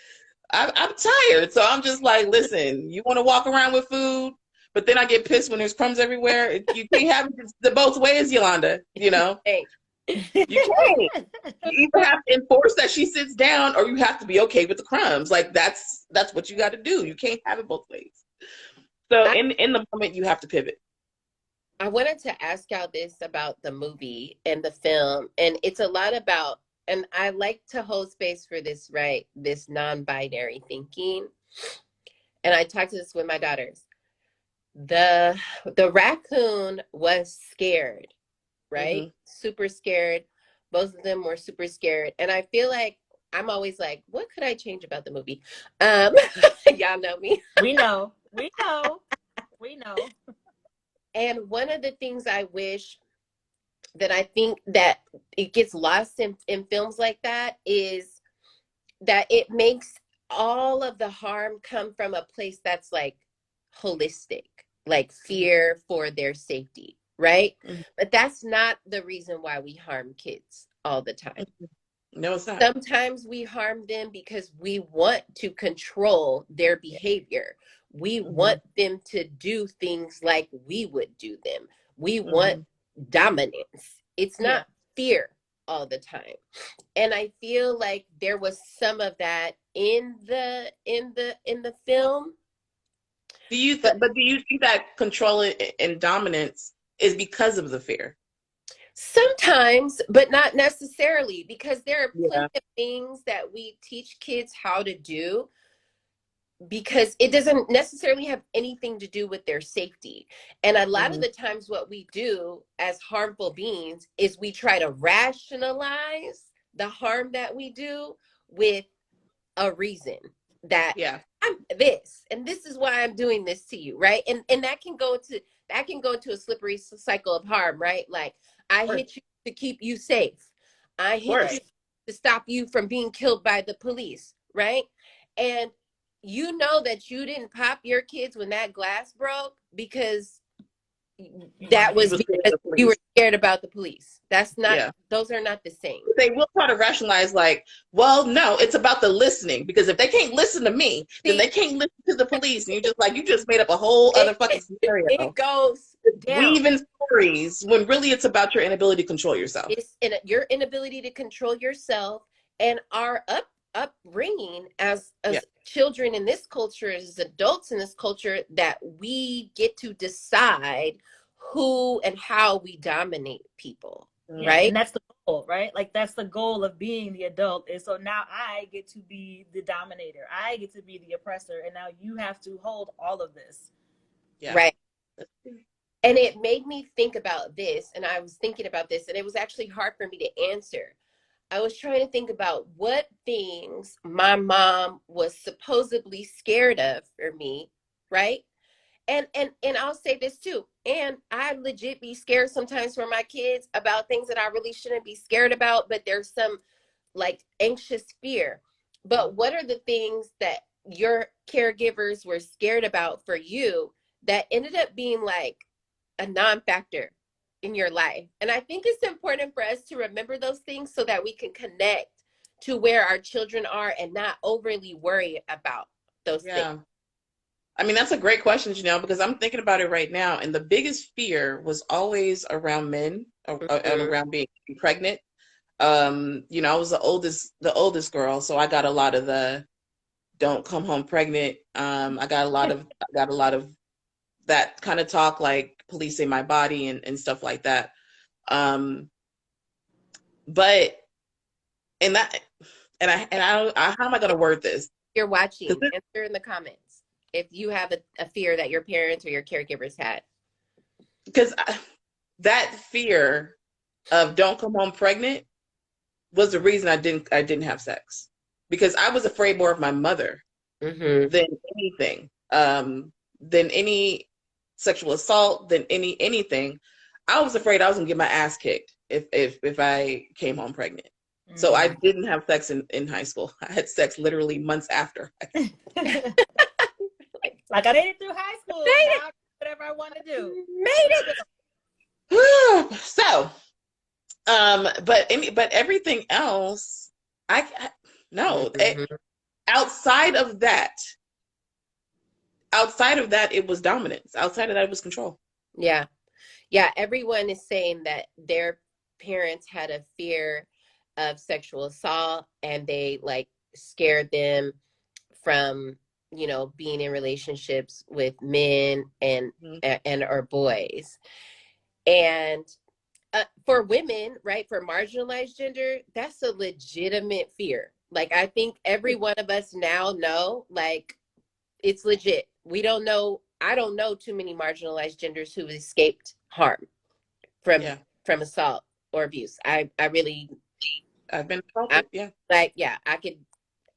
I'm tired. So I'm just like, listen, you want to walk around with food, but then I get pissed when there's crumbs everywhere. You can't have it the both ways, Yolanda, Hey. You can't. You either have to enforce that she sits down or you have to be okay with the crumbs. Like that's what you got to do. You can't have it both ways. So in the moment you have to pivot. I wanted to ask y'all this about the movie and the film, and it's a lot about, and I like to hold space for this, right? This non-binary thinking. And I talked to this with my daughters. The raccoon was scared, right? Mm-hmm. Super scared. Both of them were super scared. And I feel like I'm always like, what could I change about the movie? Y'all know me. We know. And one of the things I wish that I think that it gets lost in films like that is that it makes all of the harm come from a place that's like holistic, like fear for their safety, right? Mm-hmm. But that's not the reason why we harm kids all the time. No, it's not. Sometimes we harm them because we want to control their behavior. We want them to do things like we would do them. We want dominance. It's not fear all the time. And I feel like there was some of that in the film. Do you think that control and dominance is because of the fear? Sometimes, but not necessarily, because there are plenty of things that we teach kids how to do because it doesn't necessarily have anything to do with their safety. And a lot of the times what we do as harmful beings is we try to rationalize the harm that we do with a reason that I'm this, and this is why I'm doing this to you, right? And that can go to a slippery cycle of harm, right? Like, I hit you to keep you safe. I hit you to stop you from being killed by the police, right? And you know that you didn't pop your kids when that glass broke because that was because you were scared about the police. That's not, Yeah. those are not the same. They will try to rationalize like, well, no, it's about the listening, because if they can't listen to me, then they can't listen to the police. And you just made up a whole other fucking scenario. It goes down. Weaving stories when really it's about your inability to control yourself. It's your inability to control yourself, and our upbringing as children in this culture, as adults in this culture, that we get to decide who and how we dominate people, right? And that's the goal, right? Like, that's the goal of being the adult, is so now I get to be the dominator, I get to be the oppressor, and now you have to hold all of this. Yeah. Right. And it made me think about this, and I was thinking about this, and it was actually hard for me to answer. I was trying to think about what things my mom was supposedly scared of for me, right? And I'll say this too. And I legit be scared sometimes for my kids about things that I really shouldn't be scared about, but there's some like anxious fear. But what are the things that your caregivers were scared about for you that ended up being like a non-factor in your life? And I think it's important for us to remember those things so that we can connect to where our children are and not overly worry about those things. I mean, that's a great question, Janelle, because I'm thinking about it right now. And the biggest fear was always around men, around being pregnant. I was the oldest girl, so I got a lot of the don't come home pregnant. I got a lot of that kind of talk, like policing my body and stuff like that. How am I going to word this? You're watching, answer in the comments if you have a fear that your parents or your caregivers had. Because that fear of don't come home pregnant was the reason I didn't have sex, because I was afraid more of my mother than anything, than any sexual assault, than anything. I was afraid I was gonna get my ass kicked if I came home pregnant. So I didn't have sex in high school. I had sex literally months after. Like, I made it through high school. Now whatever I want to do. Made it. So, but everything else, outside of that, it was dominance. Outside of that, it was control. Yeah. Everyone is saying that their parents had a fear of sexual assault, and they like scared them from, being in relationships with men and or boys. And for women, right, for marginalized gender, that's a legitimate fear. Like, I think every one of us now know, like, it's legit. I don't know too many marginalized genders who escaped harm from assault or abuse. I've been assaulted.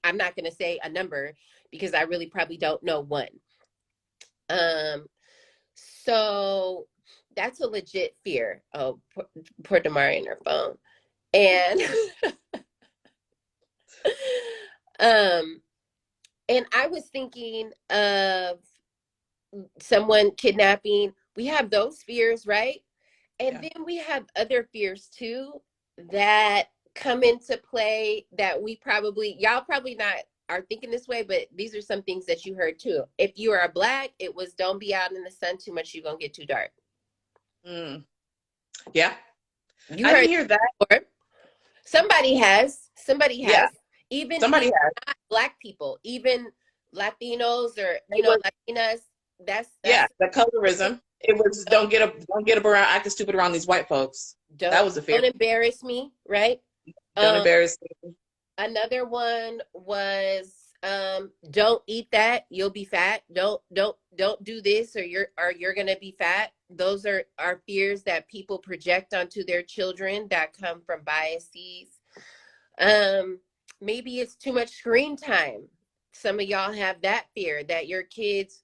I'm not going to say a number because I really probably don't know one. So that's a legit fear. Oh, poor Domari and her phone. And and I was thinking of someone kidnapping. We have those fears, right? And then we have other fears too that come into play that y'all probably not are thinking this way, but these are some things that you heard too. If you are Black, it was don't be out in the sun too much, you're gonna get too dark. Yeah. I didn't hear that before. Somebody has. Yeah. Even somebody has. Not Black people, even Latinos or Latinas. That's the colorism. It was don't get up around acting stupid around these white folks. That was a fear. Don't embarrass me, right? Don't embarrass me. Another one was don't eat that, you'll be fat. Don't do this or you're gonna be fat. Those are fears that people project onto their children that come from biases. Maybe it's too much screen time. Some of y'all have that fear that your kids,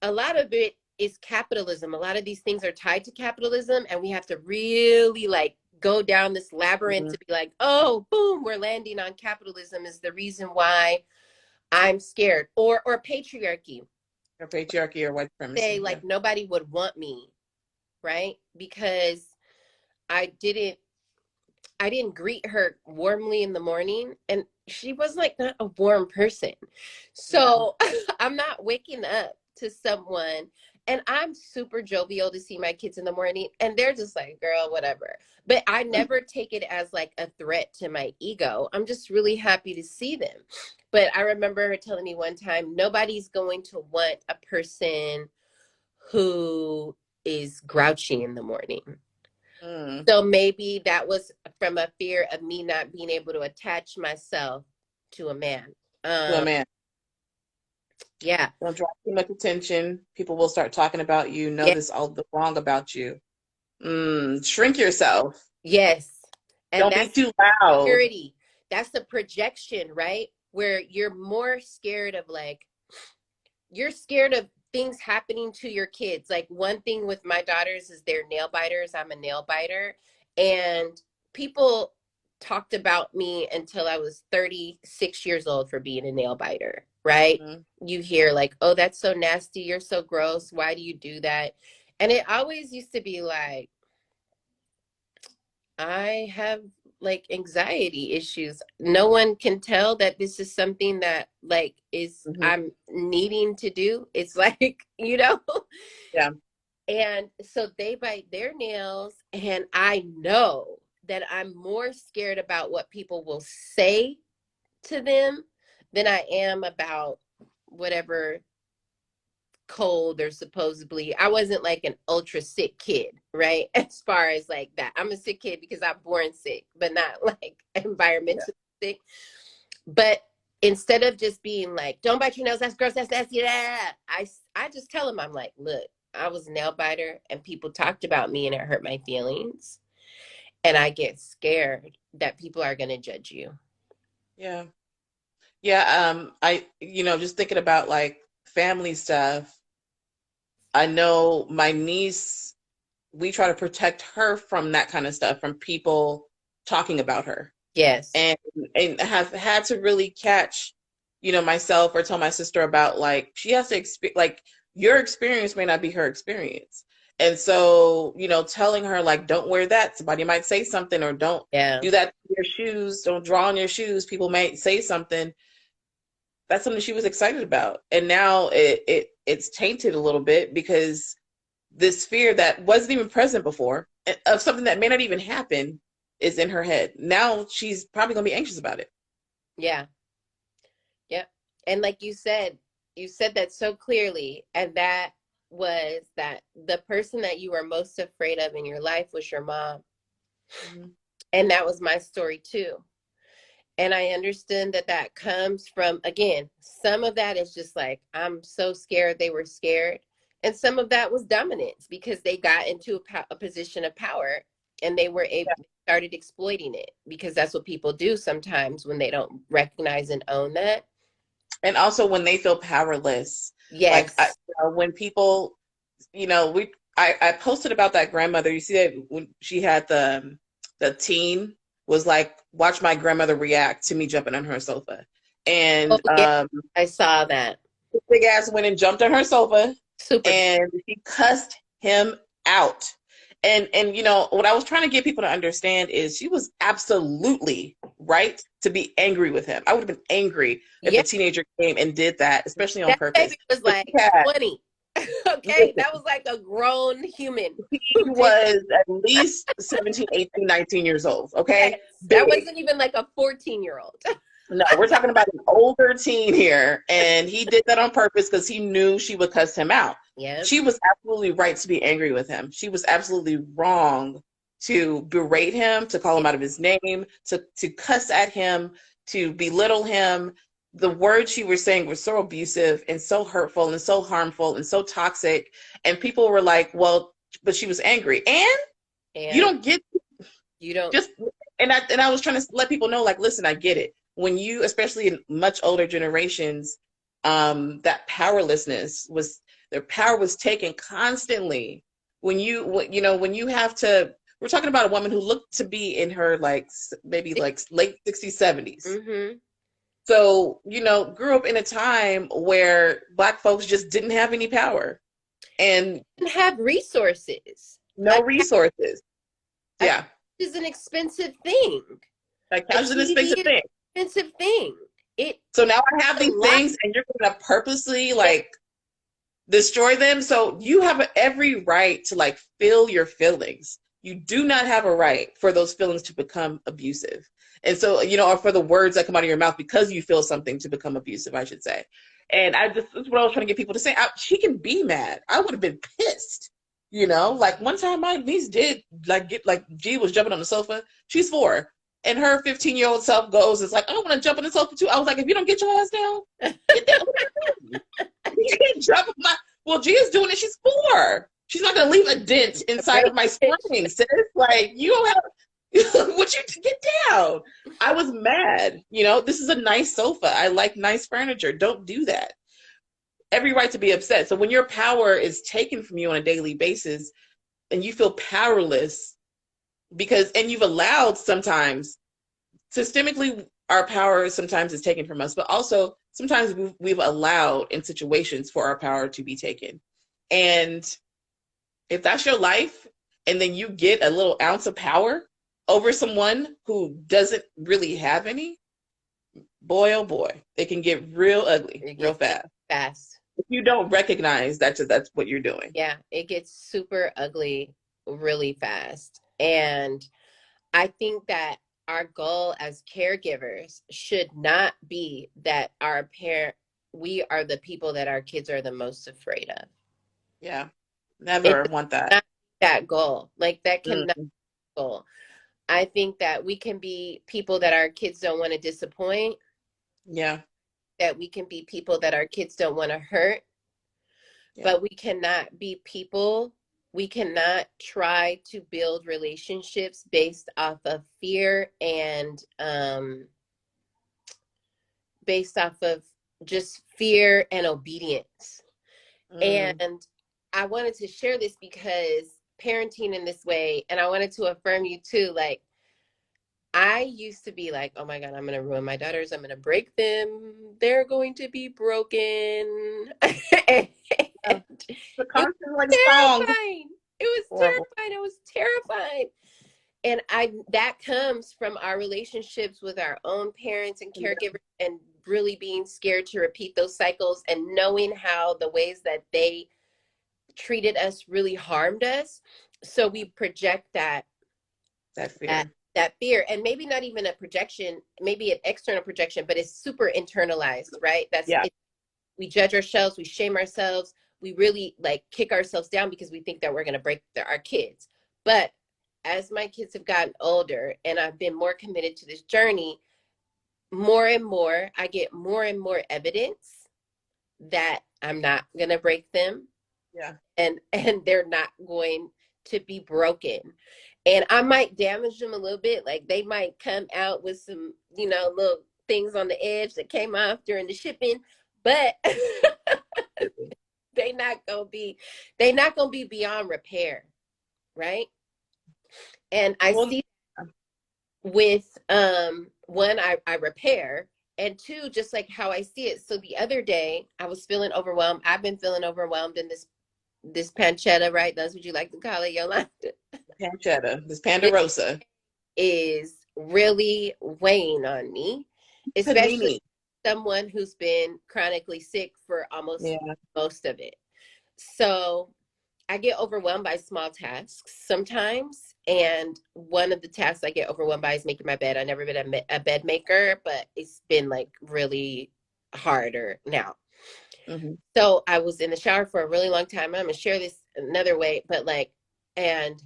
a lot of it is capitalism. A lot of these things are tied to capitalism, and we have to really like go down this labyrinth to be like, oh, boom, we're landing on capitalism is the reason why I'm scared. Or patriarchy. Or patriarchy or white supremacy. Say like nobody would want me right? Because I didn't greet her warmly in the morning, and she was like not a warm person. So I'm not waking up to someone, and I'm super jovial to see my kids in the morning, and they're just like, girl, whatever. But I never take it as like a threat to my ego. I'm just really happy to see them. But I remember her telling me one time, nobody's going to want a person who is grouchy in the morning. Mm. So maybe that was from a fear of me not being able to attach myself to a man. To a man. Yeah. Don't draw too much attention. People will start talking about you, Yeah. notice all the wrong about you. Shrink yourself. Yes. And Don't be that's too loud. security. That's the projection, right? Where you're more scared of you're scared of things happening to your kids. Like one thing with my daughters is they're nail biters. I'm a nail biter. And people talked about me until I was 36 years old for being a nail biter, right? Mm-hmm. You hear like, oh, that's so nasty. You're so gross. Why do you do that? And it always used to be like, I have like anxiety issues. No one can tell that this is something that like is I'm needing to do. It's like, Yeah. And so they bite their nails, and I know that I'm more scared about what people will say to them than I am about whatever cold or supposedly. I wasn't like an ultra sick kid, right? As far as like that, I'm a sick kid because I'm born sick, but not like environmentally sick. But instead of just being like, don't bite your nails, that's gross, that's nasty, I just tell them, I'm like, look, I was a nail biter and people talked about me and it hurt my feelings, and I get scared that people are going to judge you. Yeah. I just thinking about like family stuff. I know my niece, we try to protect her from that kind of stuff, from people talking about her. Yes. And have had to really catch, myself, or tell my sister about like, she has to like, your experience may not be her experience. And so, telling her like, don't wear that. Somebody might say something, or don't do that to your shoes. Don't draw on your shoes. People might say something. That's something she was excited about. And now it's tainted a little bit, because this fear that wasn't even present before of something that may not even happen is in her head. Now she's probably going to be anxious about it. Yeah. Yep. And like you said that so clearly. And that was that the person that you were most afraid of in your life was your mom. Mm-hmm. And that was my story too. And I understand that comes from, again, some of that is just like, I'm so scared they were scared. And some of that was dominance, because they got into a position of power, and they were started exploiting it, because that's what people do sometimes when they don't recognize and own that. And also when they feel powerless. Yes. Like when people, I posted about that grandmother. You see that when she had the teen was like, watch my grandmother react to me jumping on her sofa. And I saw that. Big ass went and jumped on her sofa. Super. And she cussed him out. And what I was trying to get people to understand is she was absolutely right to be angry with him. I would have been angry if a teenager came and did that, especially on purpose. Baby was like 20. Okay, that was like a grown human. He was at least 17, 18, 19 years old. Okay. Yes, that wasn't even like a 14-year-old. No, we're talking about an older teen here. And he did that on purpose because he knew she would cuss him out. Yeah. She was absolutely right to be angry with him. She was absolutely wrong to berate him, to call him out of his name, to cuss at him, to belittle him. The words she was saying were so abusive and so hurtful and so harmful and so toxic. And people were like, well, but she was angry. And you don't get, you don't just, and I was trying to let people know, like, listen, I get it. When you, especially in much older generations, that powerlessness was, their power was taken constantly. When you have to, we're talking about a woman who looked to be in her like maybe like late 60s, 70s. Mm-hmm. So, grew up in a time where Black folks just didn't have any power and didn't have resources. No resources. A Yeah. couch is an expensive thing. A A couch is an TV expensive is thing. an expensive thing. So now I have A these lot. things and you're going to purposely like destroy them. So you have every right to like feel your feelings. You do not have a right for those feelings to become abusive. And so, or for the words that come out of your mouth because you feel something to become abusive, I should say. And that's what I was trying to get people to say. She can be mad. I would have been pissed. Like one time my niece did G was jumping on the sofa. She's 4. And her 15-year-old self is like, I don't want to jump on the sofa too. I was like, if you don't get your ass down, get down. You can't jump on my. Well, Gia's doing it. She's 4. She's not going to leave a dent inside of my spine, sis. Like, you don't have. What you get down? I was mad. This is a nice sofa. I like nice furniture. Don't do that. Every right to be upset. So when your power is taken from you on a daily basis and you feel powerless and you've allowed sometimes systemically our power sometimes is taken from us, but also sometimes we've allowed in situations for our power to be taken. And if that's your life and then you get a little ounce of power over someone who doesn't really have any, boy, oh boy, it can get real ugly real fast. If you don't recognize that's what you're doing. Yeah, it gets super ugly really fast. And I think that our goal as caregivers should not be that we are the people that our kids are the most afraid of. Yeah, never want that. Not that goal. Like that cannot be the goal. I think that we can be people that our kids don't want to disappoint. Yeah. That we can be people that our kids don't want to hurt. Yeah. But we cannot be people. We cannot try to build relationships based off of fear and based off of just fear and obedience. And I wanted to share this because parenting in this way, and I wanted to affirm you too, like, I used to be like, oh my God, I'm going to ruin my daughters. I'm going to break them. They're going to be broken. The constant like terrifying. It was terrifying. I was terrified. And that comes from our relationships with our own parents and caregivers and really being scared to repeat those cycles and knowing how the ways that they treated us really harmed us. So we project that fear. That fear, and maybe not even a projection, maybe an external projection, but it's super internalized, right? We judge ourselves, we shame ourselves, we really like kick ourselves down because we think that we're going to break our kids. But as my kids have gotten older and I've been more committed to this journey, more and more, I get more and more evidence that I'm not going to break them. Yeah. And they're not going to be broken. And I might damage them a little bit. Like they might come out with some, little things on the edge that came off during the shipping, but they're not gonna be beyond repair, right? And I see with one, I repair, and 2, just like how I see it. So the other day I was feeling overwhelmed. I've been feeling overwhelmed in this pancetta, right? That's what you like to call it, Yolanda. Pancetta, this Ponderosa is really weighing on me, especially someone who's been chronically sick for almost most of it. So I get overwhelmed by small tasks sometimes. And one of the tasks I get overwhelmed by is making my bed. I've never been a bed maker, but it's been like really harder now. Mm-hmm. So I was in the shower for a really long time. I'm going to share this another way, but and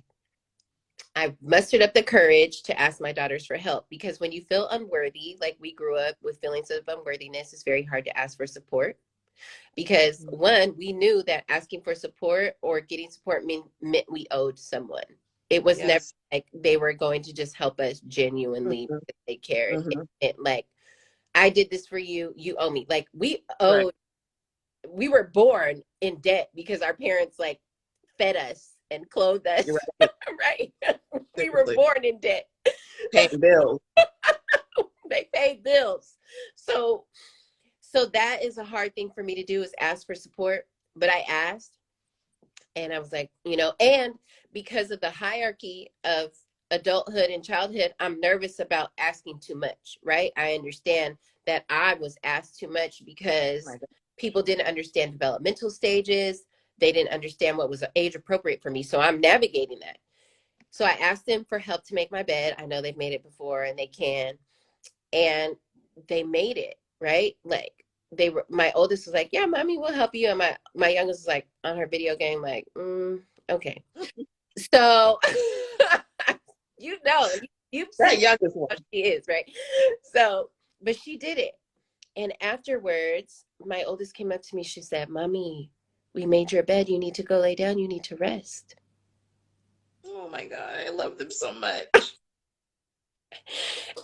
I mustered up the courage to ask my daughters for help, because when you feel unworthy, like we grew up with feelings of unworthiness, it's very hard to ask for support. Because one, we knew that asking for support or getting support meant we owed someone. It was never like they were going to just help us genuinely because they cared. It like, I did this for you, you owe me. Like we owed, we were born in debt because our parents like fed us and clothed us. Right. We were born in debt. Paying bills. They paid bills. So that is a hard thing for me to do, is ask for support. But I asked, And I was like, you know, and because of the hierarchy of adulthood and childhood, I'm nervous about asking too much, right? I understand that I was asked too much because people didn't understand developmental stages. They didn't understand what was age appropriate for me. So I'm navigating that. So I asked them for help to make my bed. I know they've made it before and they can. And they made it, right? Like they were, my oldest was like, yeah, mommy will help you. And my youngest was like on her video game, like, okay. So you know, you've That seen youngest one. how she is, right? So, but she did it. And afterwards, my oldest came up to me. She said, Mommy, we made your bed. You need to go lay down. You need to rest. Oh my God, I love them so much.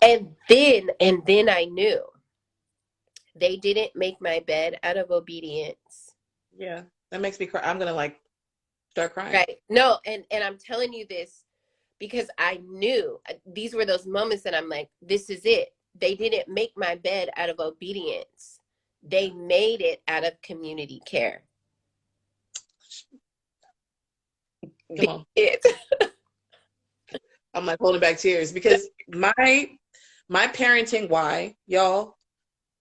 And then I knew they didn't make my bed out of obedience. Yeah, that makes me cry. I'm gonna like start crying. Right. No, and I'm telling you this because I knew these were those moments that I'm like, this is it. They didn't make my bed out of obedience. They made it out of community care. Come on. I'm like holding back tears because my parenting why, y'all,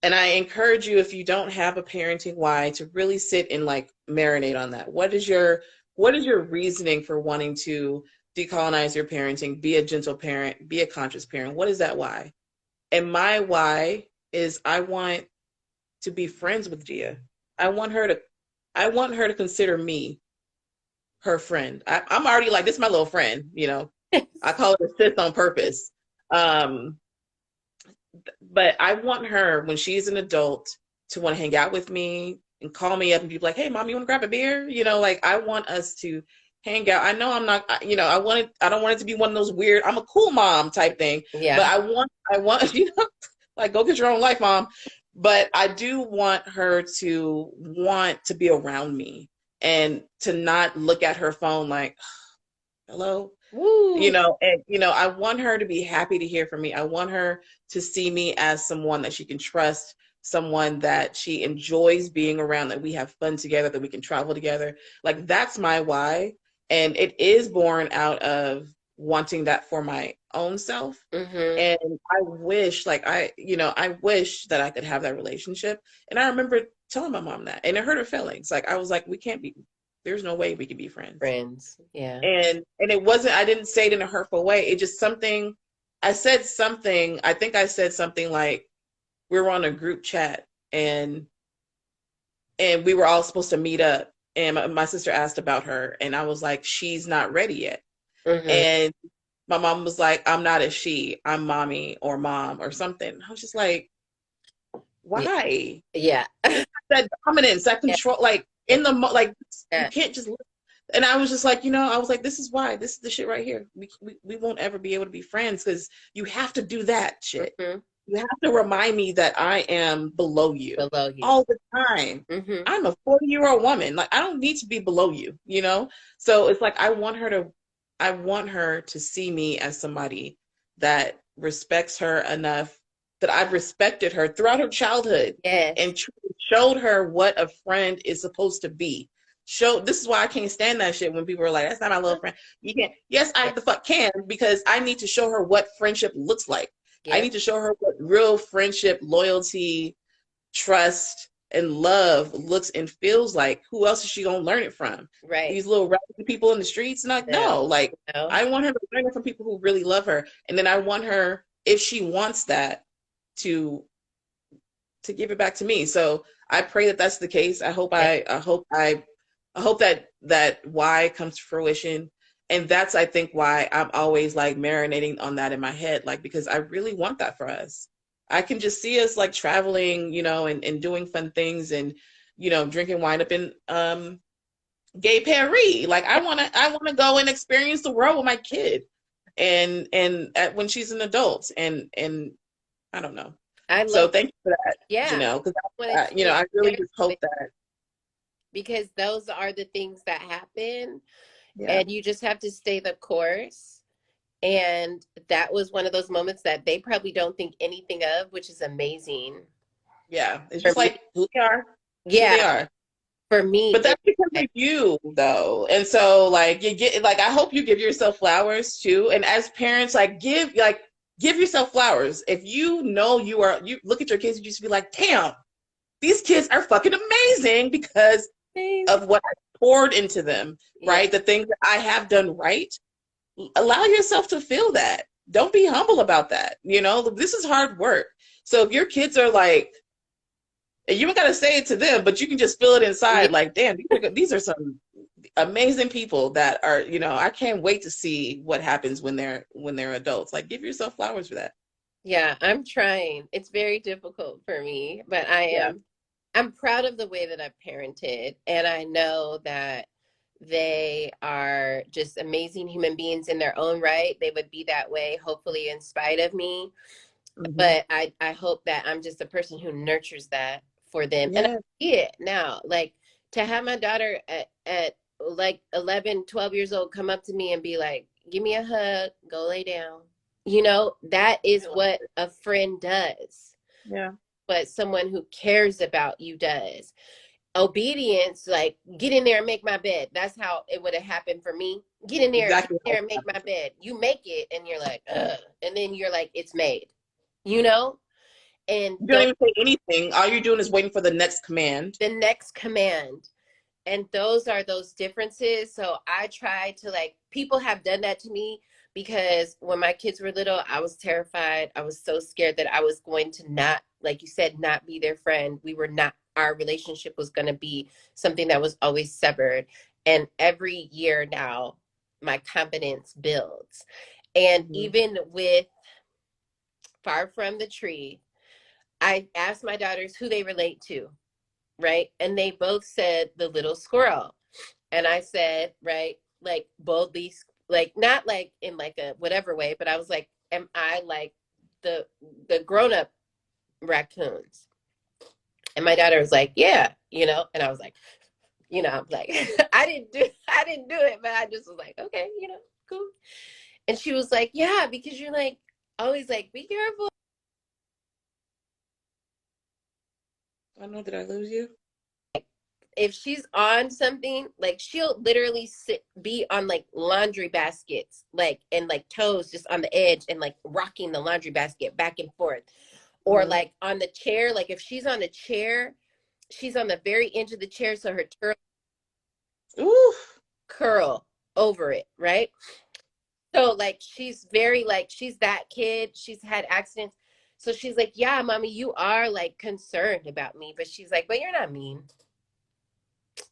and I encourage you, if you don't have a parenting why, to really sit and like marinate on that. What is your reasoning for wanting to decolonize your parenting, be a gentle parent, be a conscious parent? What is that why? And my why is I want to be friends with Gia. I want her to consider me her friend. I'm already like, this is my little friend, you know. I call her sis on purpose. But I want her, when she's an adult, to want to hang out with me and call me up and be like, hey, mom, you want to grab a beer? You know, like I want us to hang out. I know I'm not, you know, I don't want it to be one of those weird, I'm a cool mom type thing. Yeah. But I want, you know, like go get your own life, mom. But I do want her to want to be around me and to not look at her phone like, hello. Woo. You know, and you know, I want her to be happy to hear from me. I want her to see me as someone that she can trust, someone that she enjoys being around, that we have fun together, that we can travel together. Like that's my why. And it is born out of wanting that for my own self. Mm-hmm. And I wish, like I wish that I could have that relationship. And I remember telling my mom that, and it hurt her feelings. Like I was like, there's no way we can be friends. Yeah. And it wasn't, I didn't say it in a hurtful way. It just something, I think I said something like, we were on a group chat and we were all supposed to meet up. And my sister asked about her. And I was like, she's not ready yet. Mm-hmm. And my mom was like, I'm not a she, I'm mommy or mom or something. I was just like, why? Yeah. That dominance, that control, like in the, like, you can't just, and I was just like, you know, I was like, this is the shit right here. We won't ever be able to be friends because you have to do that shit. Mm-hmm. You have to remind me that I am below you all the time. Mm-hmm. I'm a 40-year-old woman. Like I don't need to be below you, you know? So it's like, I want her to see me as somebody that respects her enough, that I've respected her throughout her childhood. Yes. And showed her what a friend is supposed to be. This is why I can't stand that shit when people are like, that's not my little friend. You can't. Yes, I the fuck can, because I need to show her what friendship looks like. Yes. I need to show her what real friendship, loyalty, trust, and love looks and feels like. Who else is she gonna learn it from? Right. These little raggedy people in the streets? Like, no. Like, I want her to learn it from people who really love her. And then I want her, if she wants that, to give it back to me. So I pray that that's the case. I hope that why comes to fruition. And that's, I think, why I'm always like marinating on that in my head, like, because I really want that for us. I can just see us like traveling, you know, and doing fun things and, you know, drinking wine up in Gay Paris. Like I want to go and experience the world with my kid and when she's an adult and I don't know. So thank you for that, Janelle, because I really just hope that. Because those are the things that happen, and you just have to stay the course. And that was one of those moments that they probably don't think anything of, which is amazing. Yeah, it's just like who they are. Yeah, who they are. For me, But that's because of you, though. And so, like, you get, like, I hope you give yourself flowers too. And as parents, give yourself flowers. If you know you look at your kids, you just be like, damn, these kids are fucking amazing because of what I poured into them, right? The things that I have done right. Allow yourself to feel that. Don't be humble about that. This is hard work. So if your kids are like, and you don't got to say it to them, but you can just feel it inside. Like, damn, these are some amazing people that are, I can't wait to see what happens when they're adults. Like, give yourself flowers for that. Yeah, I'm trying. It's very difficult for me, but I'm proud of the way that I've parented. And I know that they are just amazing human beings in their own right. They would be that way, hopefully, in spite of me. Mm-hmm. But I hope that I'm just a person who nurtures that for them. Yeah. And I see it now. Like, to have my daughter at like 11, 12 years old come up to me and be like, give me a hug, go lay down. That is what a friend does. Yeah. But someone who cares about you does. Obedience, like, get in there and make my bed. That's how it would have happened for me. Get in there, exactly. Get in there and make my bed. You make it and you're like, ugh. And then you're like, it's made. And you don't even say anything. All you're doing is waiting for the next command. The next command. And those are those differences. So I try to, like, people have done that to me because when my kids were little, I was terrified. I was so scared that I was going to not, like you said, not be their friend. Our relationship was going to be something that was always severed. And every year now, my confidence builds. And even with Far From the Tree, I asked my daughters who they relate to, right? And they both said the little squirrel. And I said, right, like, boldly, like, not like in like a whatever way, but I was like, am I like the grown-up raccoons? And my daughter was like, yeah, and I was like, I'm like, I didn't do it, but I just was like, okay, cool. And she was like, yeah, because you're like, always like, be careful. I know, did I lose you? If she's on something, like, she'll literally be on like laundry baskets, like, and like toes just on the edge and like rocking the laundry basket back and forth. Or like on the chair, like if she's on a chair, she's on the very edge of the chair, so her curl over it, right? So like she's very like, she's that kid, she's had accidents. So she's like, yeah, mommy, you are like concerned about me, but she's like, but you're not mean.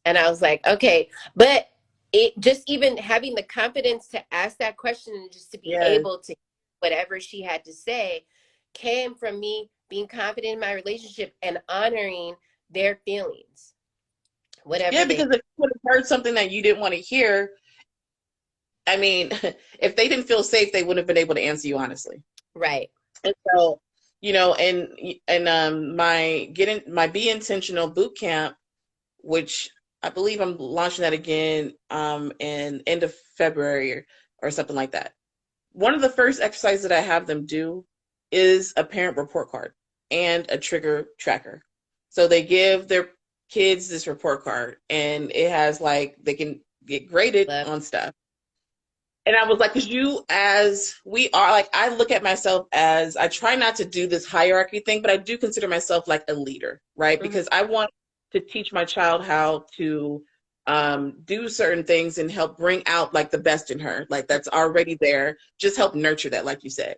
And I was like, okay, but it just, even having the confidence to ask that question and just to be able to whatever she had to say came from me being confident in my relationship and honoring their feelings. Whatever. Yeah, because if you would have heard something that you didn't want to hear, I mean, if they didn't feel safe, they wouldn't have been able to answer you honestly. Right. And so, my Be Intentional boot camp, which I believe I'm launching that again in end of February or something like that. One of the first exercises that I have them do is a parent report card and a trigger tracker. So they give their kids this report card and it has like, they can get graded on stuff. And I was like, I look at myself as, I try not to do this hierarchy thing, but I do consider myself like a leader, right? Mm-hmm. Because I want to teach my child how to do certain things and help bring out like the best in her, like that's already there, just help nurture that, like you said.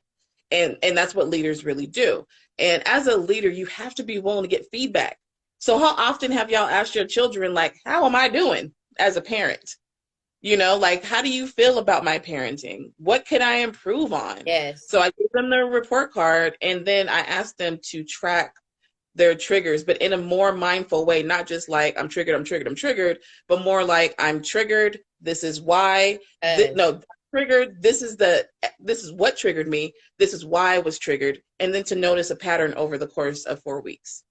And that's what leaders really do. And as a leader, you have to be willing to get feedback. So how often have y'all asked your children, like, how am I doing as a parent? Like, how do you feel about my parenting? What can I improve on? Yes. So I give them their report card and then I ask them to track their triggers, but in a more mindful way, not just like I'm triggered, but more like I'm triggered. This is why. Triggered. This is what triggered me. This is why I was triggered. And then to notice a pattern over the course of 4 weeks.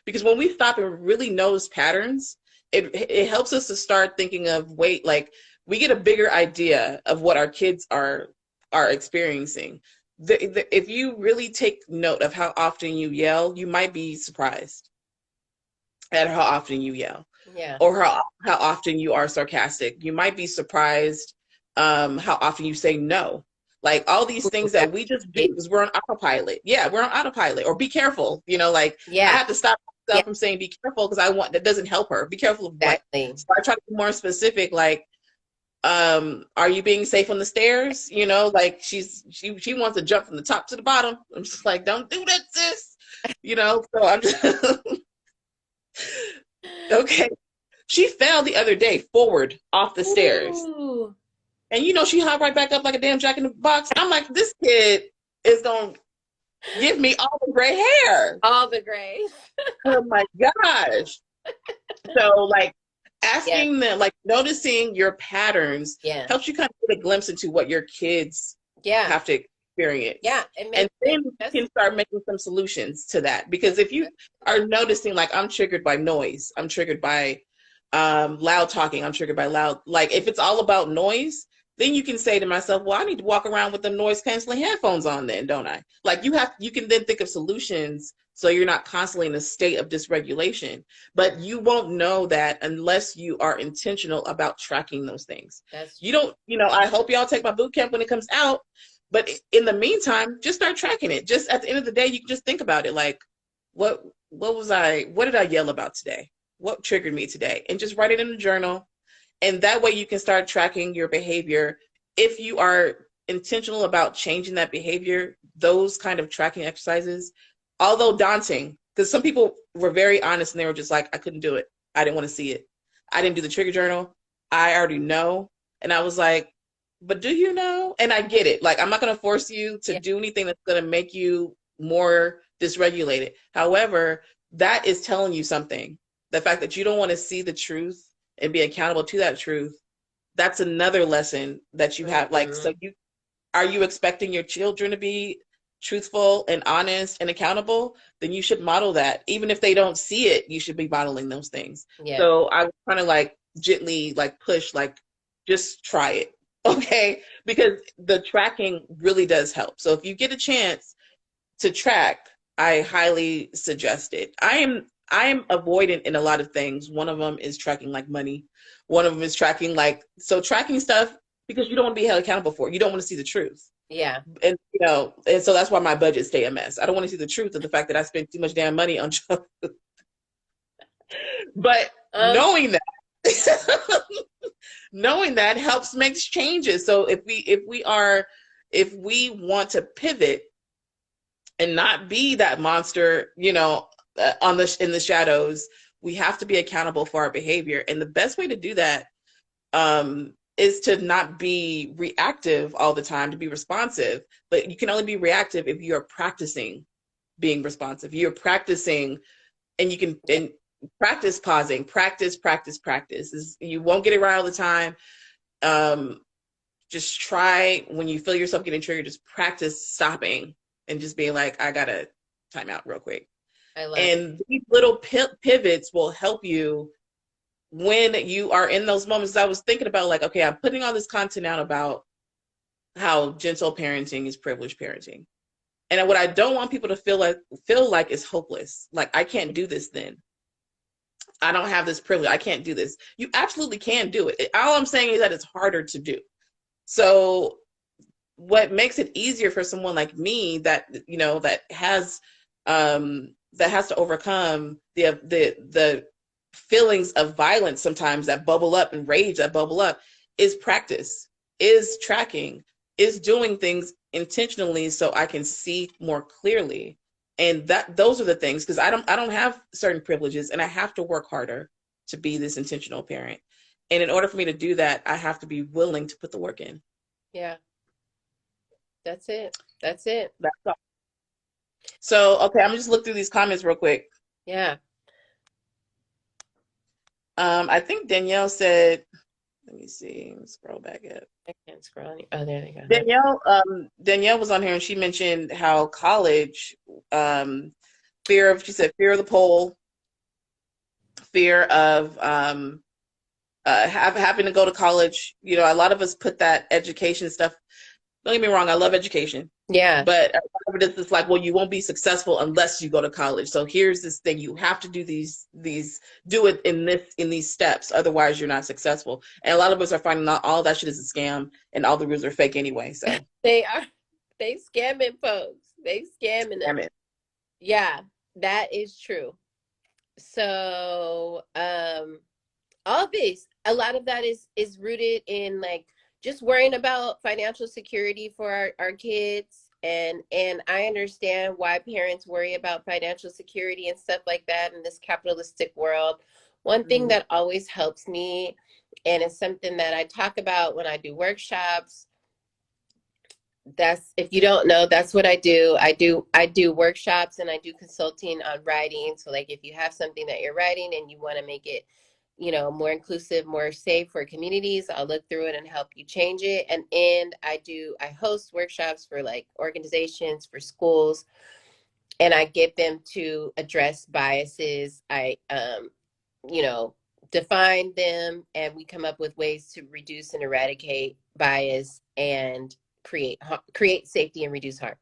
Because when we stop and really notice patterns, it helps us to start thinking of, like we get a bigger idea of what our kids are experiencing. If you really take note of how often you yell, you might be surprised at how often you yell. Yeah. or how often you are sarcastic. You might be surprised how often you say no. Like all these Ooh, things that we just do big. because we're on autopilot. Yeah, we're on autopilot. Or be careful. You know, like I Yeah. have to stop Yeah. myself from saying be careful because that doesn't help her. Be careful of what? Exactly. So I try to be more specific, like are you being safe on the stairs? You know, like she wants to jump from the top to the bottom. I'm just like, don't do that, sis. You know, so I'm just okay. She fell the other day forward off the stairs. Ooh. And you know, she hopped right back up like a damn jack in the box. I'm like, this kid is going to give me all the gray hair. All the grays. Oh my gosh. So, like, Yeah. asking them, like, noticing your patterns Yeah. helps you kind of get a glimpse into what your kids Yeah. have to experience. Yeah. And then you can start making some solutions to that. Because if you are noticing, like, I'm triggered by noise, I'm triggered by loud talking, I'm triggered by loud, like, if it's all about noise, then you can say to myself, well, I need to walk around with the noise canceling headphones on then, don't I? Like you can then think of solutions so you're not constantly in a state of dysregulation. But you won't know that unless you are intentional about tracking those things. You don't, I hope y'all take my boot camp when it comes out. But in the meantime, just start tracking it. Just at the end of the day, you can just think about it. Like, what did I yell about today? What triggered me today? And just write it in a journal. And that way you can start tracking your behavior. If you are intentional about changing that behavior, those kind of tracking exercises, although daunting, because some people were very honest and they were just like, I couldn't do it. I didn't want to see it. I didn't do the trigger journal. I already know. And I was like, but do you know? And I get it. Like, I'm not going to force you to do anything that's going to make you more dysregulated. However, that is telling you something. The fact that you don't want to see the truth and be accountable to that truth, that's another lesson that you have. Like, so are you expecting your children to be truthful and honest and accountable? Then you should model that. Even if they don't see it, you should be modeling those things. Yeah. So I was kind of like gently like push, like just try it. Okay. Because the tracking really does help. So if you get a chance to track, I highly suggest it. I am avoidant in a lot of things. One of them is tracking like money. One of them is tracking tracking stuff because you don't want to be held accountable for it. You don't want to see the truth. Yeah. And and so that's why my budgets stay a mess. I don't want to see the truth of the fact that I spent too much damn money on junk. But knowing that helps make changes. So if we want to pivot and not be that monster, in the shadows, we have to be accountable for our behavior. And the best way to do that is to not be reactive all the time, to be responsive. But you can only be reactive if you're practicing being responsive. You're practicing, and you can practice pausing. Practice. You won't get it right all the time. Just try, when you feel yourself getting triggered, just practice stopping and just being like, I gotta time out real quick. And these little pivots will help you when you are in those moments. I was thinking about like, okay, I'm putting all this content out about how gentle parenting is privileged parenting. And what I don't want people to feel like is hopeless. Like, I can't do this then. I don't have this privilege. I can't do this. You absolutely can do it. All I'm saying is that it's harder to do. So what makes it easier for someone like me that has to overcome the feelings of violence sometimes that bubble up and rage that bubble up is practice, is tracking, is doing things intentionally so I can see more clearly. And those are the things, because I don't have certain privileges and I have to work harder to be this intentional parent. And in order for me to do that, I have to be willing to put the work in. Yeah. That's it. That's all. So, okay, I'm gonna just look through these comments real quick. Yeah. I think Danielle said, let me see, let's scroll back up. I can't scroll any. Oh, there they go. Danielle was on here and she mentioned how college, fear of the poll, fear of having to go to college. A lot of us put that education stuff Don't get me wrong, I love education. Yeah. But a lot of it is like, well, you won't be successful unless you go to college. So here's this thing: you have to do do it in these steps, otherwise you're not successful. And a lot of us are finding out all that shit is a scam, and all the rules are fake anyway. So They are. They scamming folks. They scamming them. damn it. Yeah, that is true. So, all this, a lot of that is rooted in like just worrying about financial security for our kids. And I understand why parents worry about financial security and stuff like that in this capitalistic world. One thing that always helps me, and it's something that I talk about when I do workshops, that's, if you don't know, that's what I do. I do workshops and I do consulting on writing. So like if you have something that you're writing and you want to make it, you know, more inclusive, more safe for communities, I'll look through it and help you change it. And I host workshops for like organizations, for schools, and I get them to address biases. I you know, define them, and we come up with ways to reduce and eradicate bias and create safety and reduce harm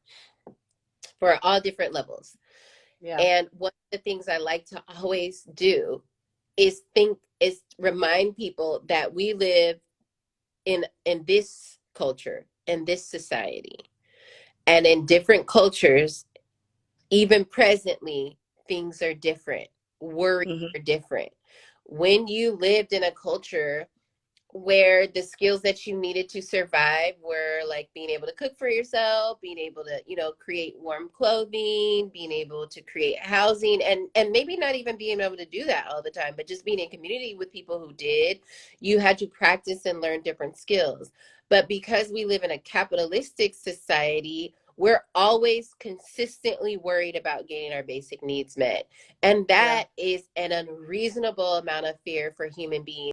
for all different levels. Yeah. And one of the things I like to always do is remind people that we live in this culture, in this society, and in different cultures, even presently, things are different. Worries are different. When you lived in a culture where the skills that you needed to survive were like being able to cook for yourself, being able to, you know, create warm clothing, being able to create housing, and maybe not even being able to do that all the time, but just being in community with people who did, you had to practice and learn different skills. But because we live in a capitalistic society, we're always consistently worried about getting our basic needs met. And that is an unreasonable amount of fear for human beings.